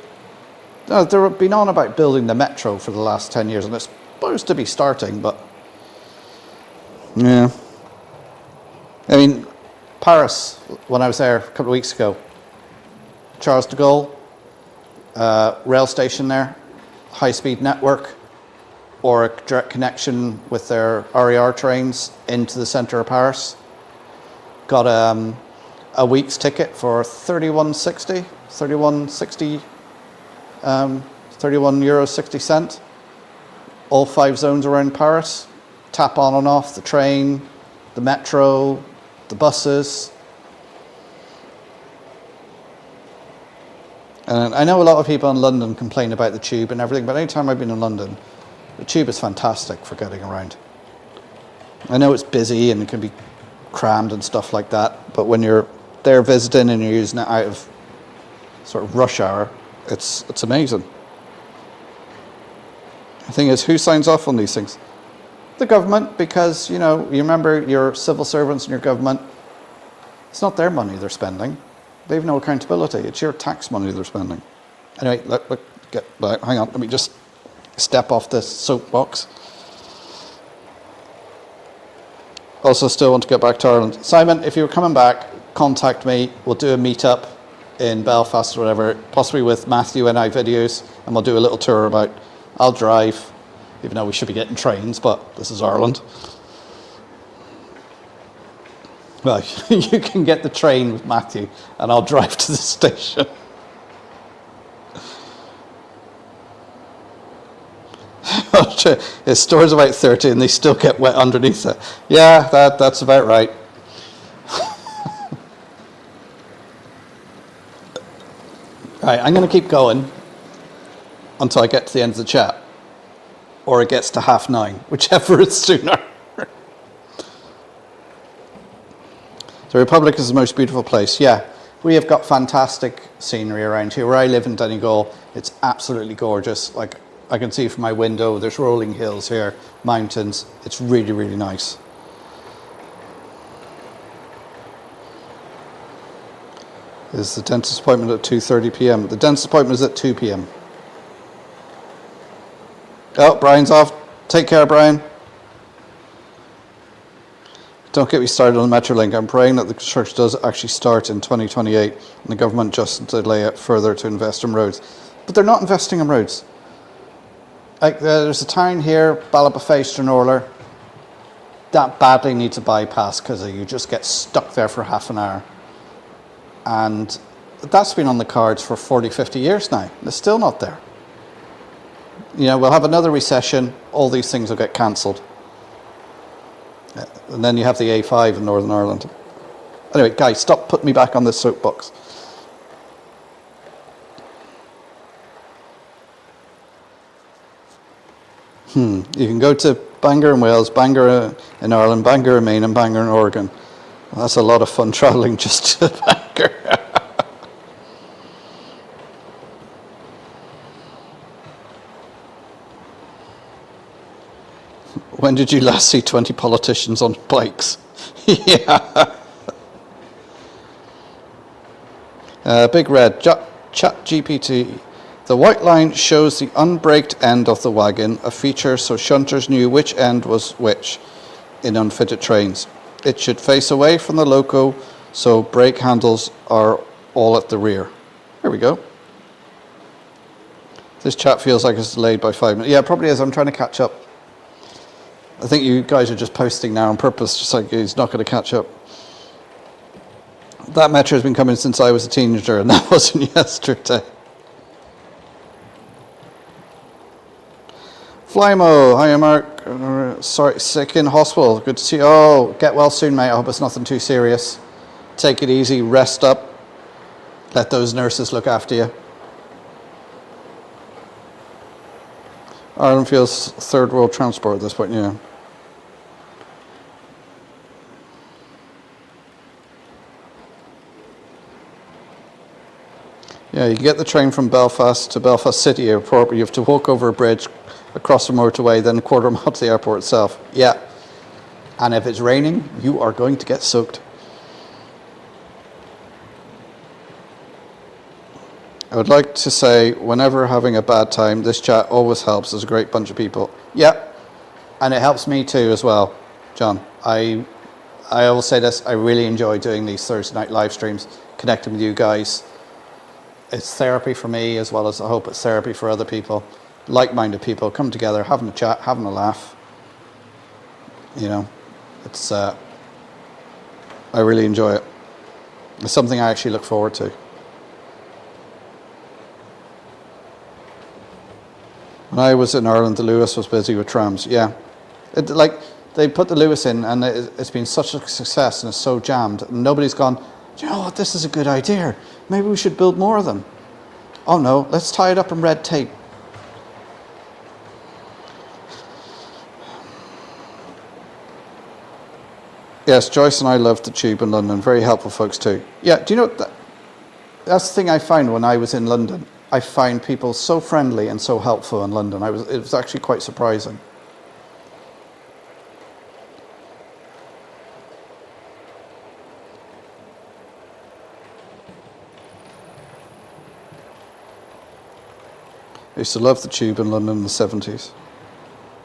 [SPEAKER 1] They've been on about building the metro for the last 10 years, and it's supposed to be starting, but... Yeah. I mean, Paris, when I was there a couple of weeks ago, Charles de Gaulle, rail station there, high-speed network, or a direct connection with their RER trains into the centre of Paris. Got a week's ticket for €31.60. €31.60. All 5 zones around Paris. Tap on and off the train, the metro, the buses. And I know a lot of people in London complain about the tube and everything, but anytime I've been in London, the tube is fantastic for getting around. I know it's busy and it can be crammed and stuff like that, but when you're there visiting and you're using it out of sort of rush hour, it's amazing. The thing is, who signs off on these things? The government, because, you know, you remember your civil servants in your government, it's not their money they're spending. They have no accountability. It's your tax money they're spending. Anyway, hang on, let me just step off this soapbox. Also, still want to get back to Ireland. Simon, if you're coming back, contact me. We'll do a meet-up in Belfast or whatever, possibly with Matthew and I videos, and we'll do a little tour about... I'll drive, even though we should be getting trains, but this is Ireland. Well, you can get the train with Matthew, and I'll drive to the station. His store's about 30 and they still get wet underneath it. Yeah, that's about right. Right, I'm going to keep going until I get to the end of the chat, or it gets to 9:30, whichever is sooner. The Republic is the most beautiful place. Yeah, we have got fantastic scenery around here. Where I live in Donegal, it's absolutely gorgeous. Like, I can see from my window, there's rolling hills here, mountains. It's really, really nice. Is the dentist appointment at 2:30 p.m? The dentist appointment is at 2 p.m. Oh, Brian's off. Take care, Brian. Don't get me started on Metrolink. I'm praying that the construction does actually start in 2028 and the government just delay it further to invest in roads. But they're not investing in roads. Like there's a town here, Ballabafay, Stranorlar, that badly needs a bypass because you just get stuck there for half an hour. And that's been on the cards for 40, 50 years now. It's still not there. You know, we'll have another recession, all these things will get cancelled. And then you have the A5 in Northern Ireland. Anyway, guys, stop putting me back on this soapbox. You can go to Bangor in Wales, Bangor in Ireland, Bangor in Maine, and Bangor in Oregon. Well, that's a lot of fun travelling just to Bangor. When did you last see 20 politicians on bikes? Yeah. Big Red, Chat GPT. The white line shows the unbraked end of the wagon, a feature so shunters knew which end was which in unfitted trains. It should face away from the loco, so brake handles are all at the rear. There we go. This chat feels like it's delayed by 5 minutes. Yeah, it probably is. I'm trying to catch up. I think you guys are just posting now on purpose, just like he's not going to catch up. That metro has been coming since I was a teenager, and that wasn't yesterday. Flymo, hi Mark. Sorry, sick in hospital. Good to see you. Oh, get well soon, mate. I hope it's nothing too serious. Take it easy, rest up. Let those nurses look after you. Ireland feels third world transport at this point, yeah. Yeah, you can get the train from Belfast to Belfast City Airport, but you have to walk over a bridge, across the motorway, then a quarter mile to the airport itself. Yeah. And if it's raining, you are going to get soaked. I would like to say, whenever having a bad time, this chat always helps. There's a great bunch of people. Yeah. And it helps me too as well, John. I always say this, I really enjoy doing these Thursday night live streams, connecting with you guys. It's therapy for me, as well as I hope it's therapy for other people. Like-minded people come together, having a chat, having a laugh. You know, it's I really enjoy it. It's something I actually look forward to. When I was in Ireland, the Lewis was busy with trams. Yeah, they put the Lewis in, and it's been such a success, and it's so jammed. And nobody's gone, do you know what? This is a good idea. Maybe we should build more of them. Oh no, let's tie it up in red tape. Yes, Joyce and I love the tube in London. Very helpful folks too. Yeah, do you know, that's the thing I found when I was in London. I find people so friendly and so helpful in London. It was actually quite surprising. I used to love the tube in London in the 70s.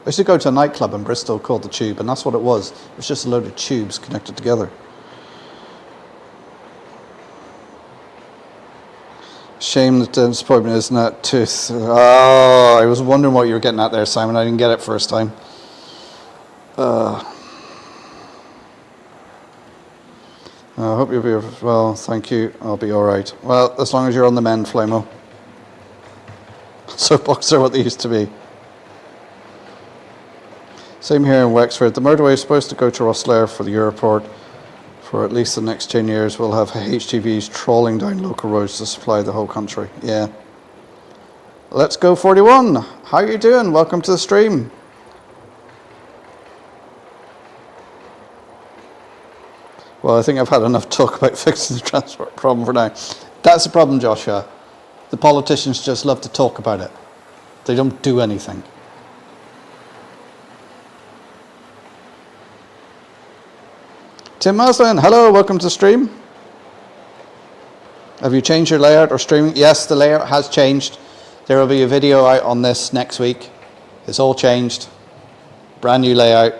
[SPEAKER 1] I used to go to a nightclub in Bristol called the Tube, and that's what it was. It was just a load of tubes connected together. Shame that the disappointment isn't that tooth. Oh, I was wondering what you were getting at there, Simon. I didn't get it first time. I hope you'll be well. Thank you. I'll be all right. Well, as long as you're on the mend, Flamo. Soapboxes are what they used to be. Same here in Wexford. The motorway is supposed to go to Rosslare for the Europort. For at least the next 10 years, we'll have HGVs trawling down local roads to supply the whole country. Yeah. Let's go 41. How are you doing? Welcome to the stream. Well, I think I've had enough talk about fixing the transport problem for now. That's the problem, Joshua. The politicians just love to talk about it. They don't do anything. Tim Maslin, hello, welcome to the stream. Have you changed your layout or streaming? Yes, the layout has changed. There will be a video out on this next week. It's all changed. Brand new layout.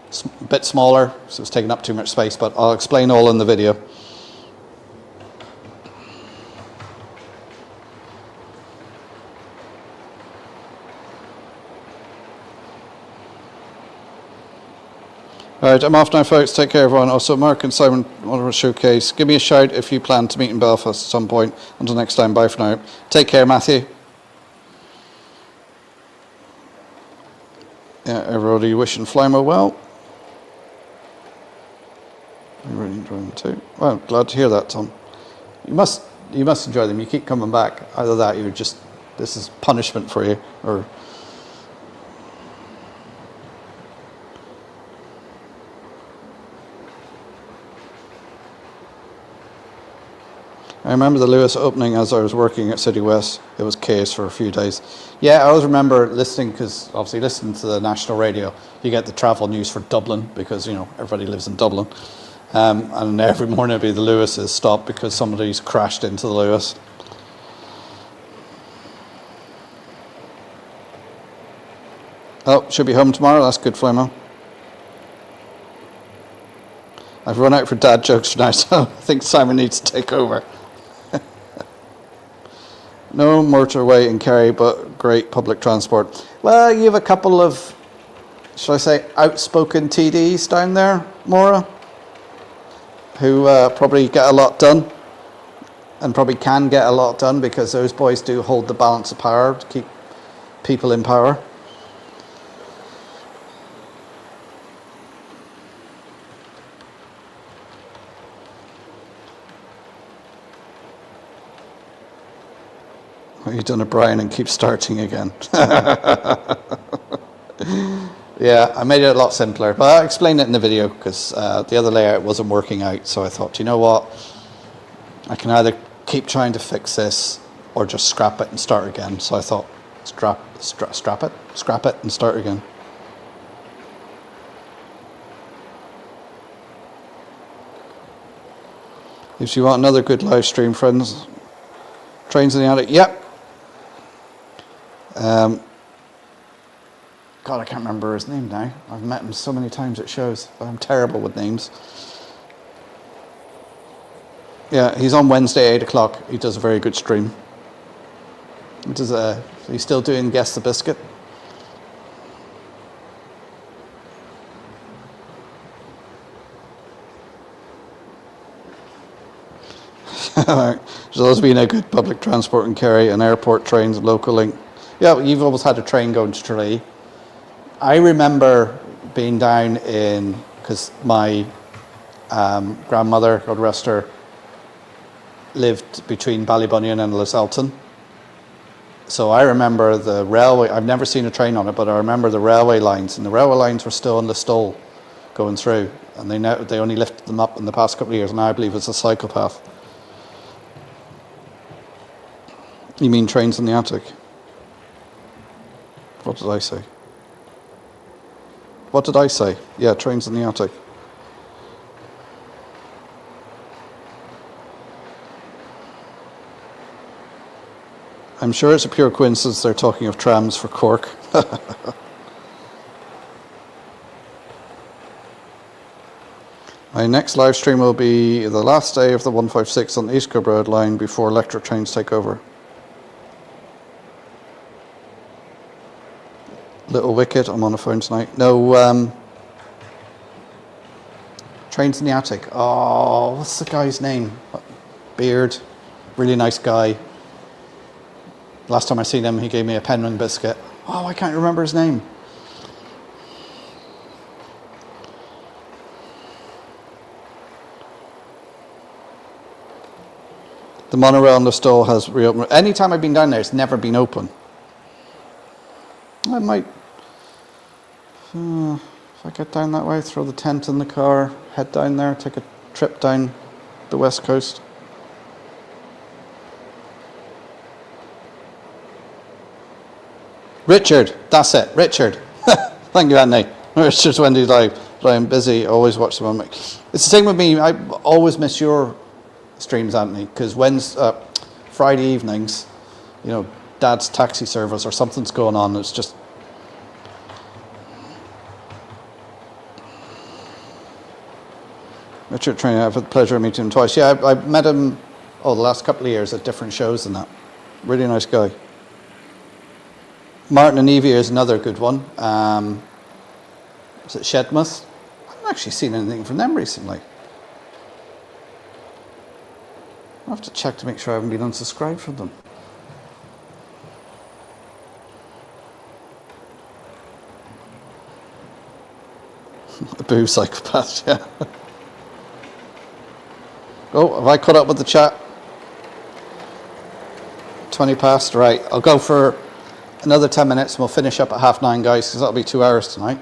[SPEAKER 1] It's a bit smaller, so it's taking up too much space, but I'll explain all in the video. Alright, I'm off now, folks. Take care, everyone. Also, Mark and Simon want to showcase. Give me a shout if you plan to meet in Belfast at some point. Until next time, bye for now. Take care, Matthew. Yeah, everybody wishing Flymo well. I'm really enjoying them too. Well, glad to hear that, Tom. You must enjoy them. You keep coming back. Either that, you're just, this is punishment for you, or. I remember the Lewis opening as I was working at City West. It was chaos for a few days. Yeah, I always remember listening, because obviously listening to the national radio, you get the travel news for Dublin, because, you know, everybody lives in Dublin. And every morning it'd be the Lewis's stop because somebody's crashed into the Lewis. Oh, should be home tomorrow. That's good, Flymo. I've run out for dad jokes for now, so I think Simon needs to take over. No motorway in Kerry, but great public transport. Well, you have a couple of, shall I say, outspoken TDs down there, Maura, who probably get a lot done, and probably can get a lot done, because those boys do hold the balance of power to keep people in power. You've done a Brian and keep starting again. Yeah, I made it a lot simpler, but I explained it in the video because the other layout wasn't working out. So I thought, you know what? I can either keep trying to fix this or just scrap it and start again. So I thought, scrap it and start again. If you want another good live stream, friends, Trains in the Attic, yep. God, I can't remember his name now. I've met him so many times at shows. I'm terrible with names. Yeah, he's on Wednesday, 8 o'clock. He does a very good stream. He's still doing Guess the Biscuit. There's always been a good public transport in Kerry and airport trains, local link. Yeah, you've always had a train going to Tralee. I remember being down in, because my grandmother, God rest her, lived between Ballybunion and Liselton. So I remember the railway. I've never seen a train on it, but I remember the railway lines, and the railway lines were still in Listowel going through, and they only lifted them up in the past couple of years, and now I believe it's a cycle path. You mean Trains in the Attic? What did I say? What did I say? Yeah, Trains in the Attic. I'm sure it's a pure coincidence they're talking of trams for Cork. My next live stream will be the last day of the 156 on the East Coast Road line before electric trains take over. Little Wicked, I'm on the phone tonight. No, Trains in the Attic. Oh, what's the guy's name? Beard, really nice guy. Last time I seen him, he gave me a penman biscuit. Oh, I can't remember his name. The monorail in the stall has reopened. Anytime I've been down there, it's never been open. I might, if I get down that way, throw the tent in the car, head down there, take a trip down the west coast. Richard, that's it, Richard. Thank you, Anthony. Richard's Wendy's live. I'm busy, always watch them on me. It's the same with me, I always miss your streams, Anthony, because Friday evenings, you know, Dad's taxi service or something's going on, it's just... Richard Trainer, I've had the pleasure of meeting him twice. Yeah, I met him, the last couple of years at different shows and that. Really nice guy. Martin and Evie is another good one. Is it Shedmouth? I haven't actually seen anything from them recently. I'll have to check to make sure I haven't been unsubscribed from them. The boo psychopath, yeah. Oh, have I caught up with the chat? 20 past, right. I'll go for another 10 minutes and we'll finish up at 9:30, guys, because that'll be 2 hours tonight.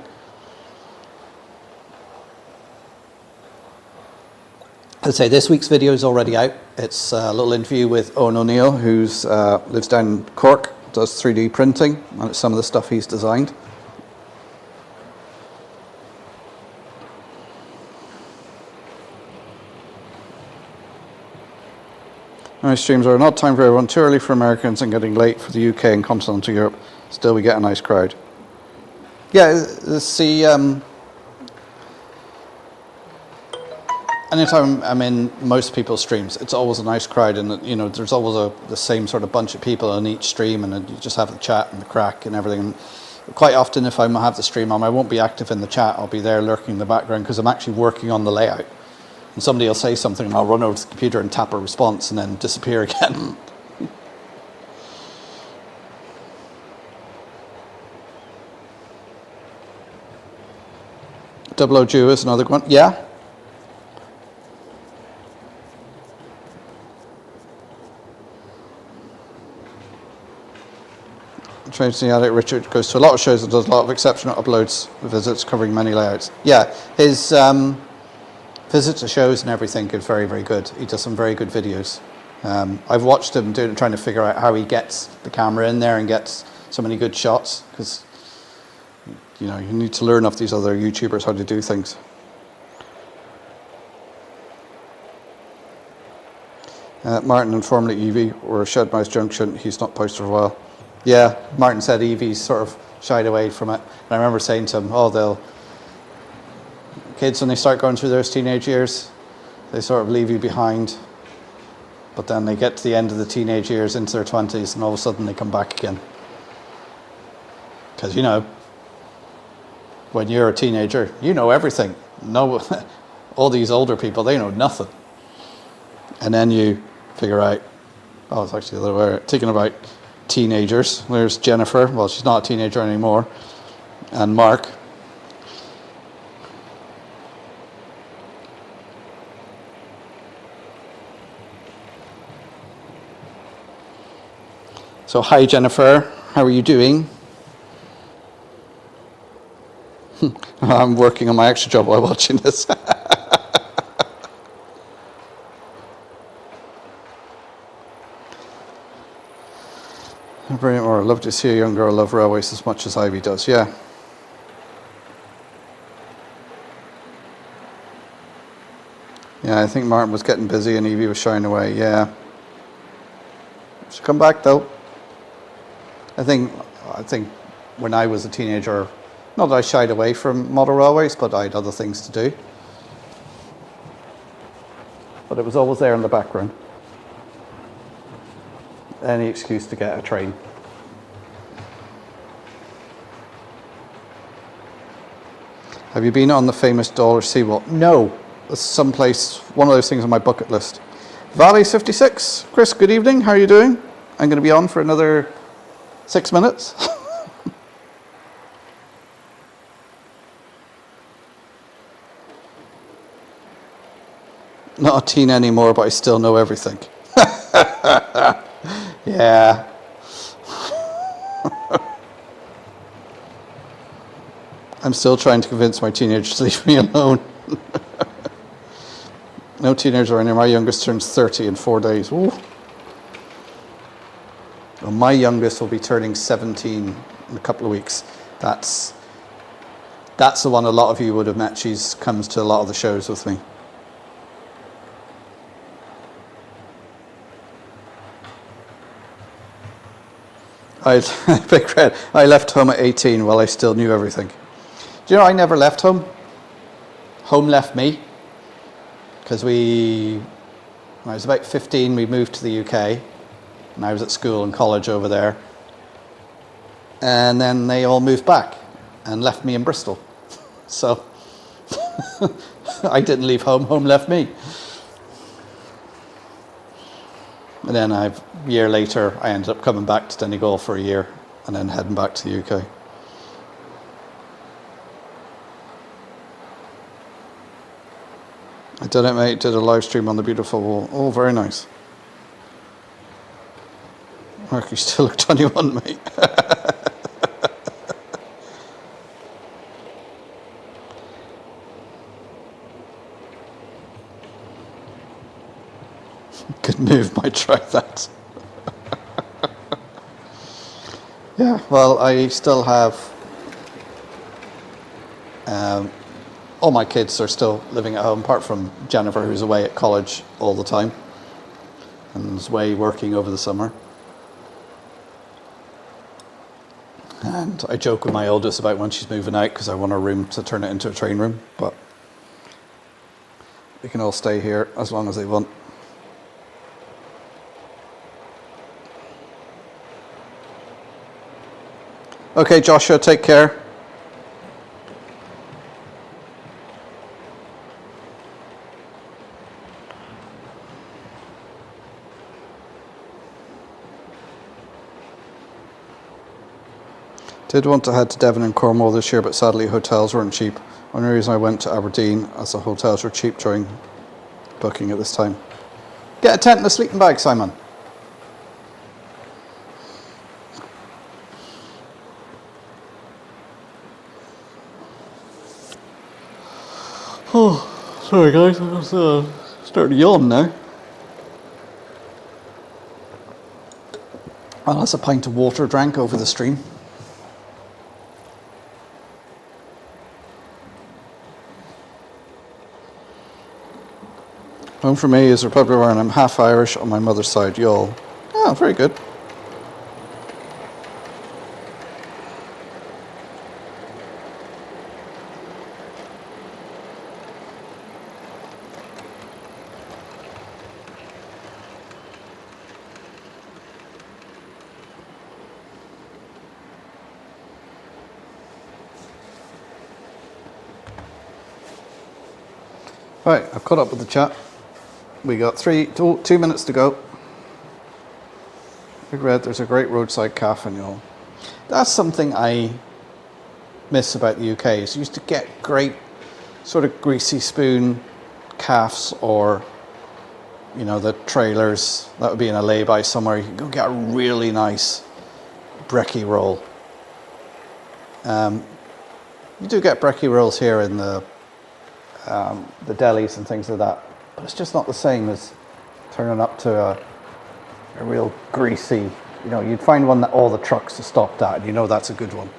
[SPEAKER 1] I'd say this week's video is already out. It's a little interview with Owen O'Neill, who lives down in Cork, does 3D printing, and it's some of the stuff he's designed. Nice streams are an odd time for everyone, too early for Americans and getting late for the UK and continental Europe. Still, we get a nice crowd. Yeah, see, anytime I'm in most people's streams, it's always a nice crowd, and you know, there's always the same sort of bunch of people on each stream, and you just have the chat and the crack and everything. And quite often, if I have the stream on, I won't be active in the chat. I'll be there lurking in the background because I'm actually working on the layout. And somebody will say something and I'll run over to the computer and tap a response and then disappear again. Double O Jew is another one. Yeah. Tracy Addict Richard goes to a lot of shows and does a lot of exceptional uploads, visits covering many layouts. Yeah, his visits to shows and everything is very, very good. He does some very good videos. I've watched him trying to figure out how he gets the camera in there and gets so many good shots, because you know, you need to learn off these other YouTubers how to do things. Martin and formerly Evie were Shedmouse Junction. He's not posted for a while. Yeah, Martin said Evie's sort of shied away from it. And I remember saying to him, kids, when they start going through those teenage years, they sort of leave you behind. But then they get to the end of the teenage years into their 20s and all of a sudden they come back again. Because, you know, when you're a teenager, you know everything. No, all these older people, they know nothing. And then you figure out, it's actually the other way around. Thinking about teenagers, there's Jennifer, well, she's not a teenager anymore, and Mark. So hi Jennifer, how are you doing? I'm working on my extra job while watching this. Brilliant, or I'd love to see a young girl love railways as much as Ivy does, yeah. Yeah, I think Martin was getting busy and Evie was shying away, yeah. She'll come back though. I think when I was a teenager, not that I shied away from model railways, but I had other things to do. But it was always there in the background. Any excuse to get a train. Have you been on the famous Dollar Seawall? No. It's someplace, one of those things on my bucket list. Valley 56. Chris, good evening. How are you doing? I'm going to be on for another 6 minutes. Not a teen anymore, but I still know everything. Yeah. I'm still trying to convince my teenagers to leave me alone. No teenager anymore. My youngest turns 30 in 4 days. Ooh. Well, my youngest will be turning 17 in a couple of weeks. That's the one a lot of you would have met. She's comes to a lot of the shows with me. Big Red. I left home at 18 while I still knew everything. Do you know I never left home? Home left me. Because when I was about 15, we moved to the UK. And I was at school and college over there. And then they all moved back and left me in Bristol. So I didn't leave home, home left me. And then a year later, I ended up coming back to Donegal for a year and then heading back to the UK. I did it, mate. Did a live stream on the beautiful wall. Oh, very nice. Mark, you still look 21, mate. Good move, might try that. Yeah, well, I still have all my kids are still living at home, apart from Jennifer, who's away at college all the time and is away working over the summer. And I joke with my oldest about when she's moving out because I want her room to turn it into a train room, but they can all stay here as long as they want. Okay, Joshua, take care. Did want to head to Devon and Cornwall this year, but sadly hotels weren't cheap. Only reason I went to Aberdeen, as the hotels were cheap during booking at this time. Get a tent and a sleeping bag, Simon. Oh, sorry guys, I'm starting to yawn now. Well, that's a pint of water drank over the stream. Home for me is Republic of Ireland. I'm half Irish on my mother's side, y'all. Oh, very good. Right, I've caught up with the chat. We got 2 minutes to go. Big Red, there's a great roadside calf in y'all. That's something I miss about the UK. Is you used to get great sort of greasy spoon calves, or you know, the trailers that would be in a lay-by somewhere. You can go get a really nice brekkie roll. You do get brekkie rolls here in the delis and things like that, but it's just not the same as turning up to a real greasy, you know, you'd find one that all the trucks are stopped at, and you know that's a good one.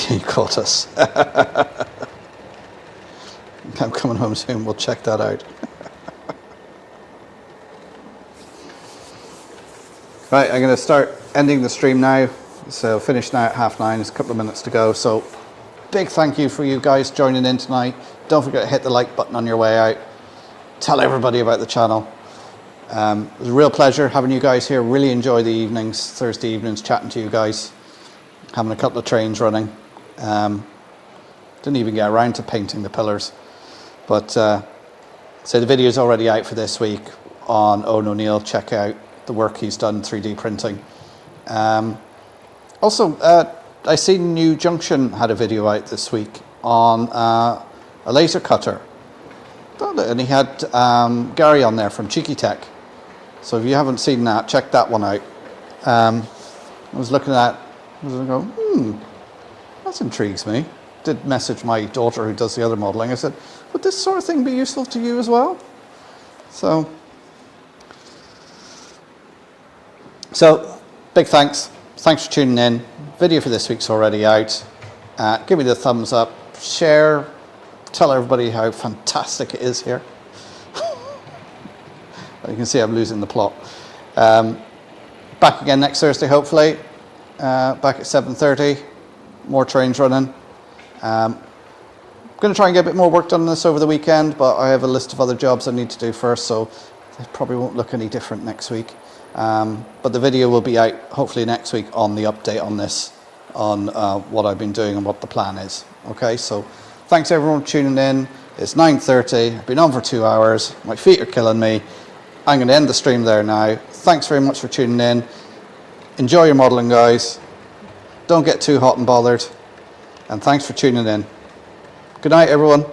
[SPEAKER 1] You caught us. I'm coming home soon, we'll check that out. Right, I'm going to start ending the stream now. So finish now at 9:30, there's a couple of minutes to go. So big thank you for you guys joining in tonight. Don't forget to hit the like button on your way out. Tell everybody about the channel. It was a real pleasure having you guys here. Really enjoy the evenings, Thursday evenings, chatting to you guys. Having a couple of trains running. Didn't even get around to painting the pillars. But so the video is already out for this week on Owen O'Neill. Check out the work he's done 3D printing. Also, I seen New Junction had a video out this week on a laser cutter. And he had Gary on there from Cheeky Tech. So if you haven't seen that, check that one out. I was looking at it, I was going, that intrigues me. Did message my daughter who does the other modelling. I said, would this sort of thing be useful to you as well? So So, big thanks. Thanks for tuning in. Video for this week's already out. Give me the thumbs up, share, tell everybody how fantastic it is here. You can see I'm losing the plot. Back again next Thursday, hopefully. Back at 7:30. More trains running. I'm going to try and get a bit more work done on this over the weekend, but I have a list of other jobs I need to do first, so they probably won't look any different next week. But the video will be out hopefully next week on the update on this, on what I've been doing and what the plan is. Okay, so thanks everyone for tuning in. It's 9:30. I've been on for 2 hours. My feet are killing me. I'm going to end the stream there now. Thanks very much for tuning in. Enjoy your modelling, guys. Don't get too hot and bothered. And thanks for tuning in. Good night, everyone.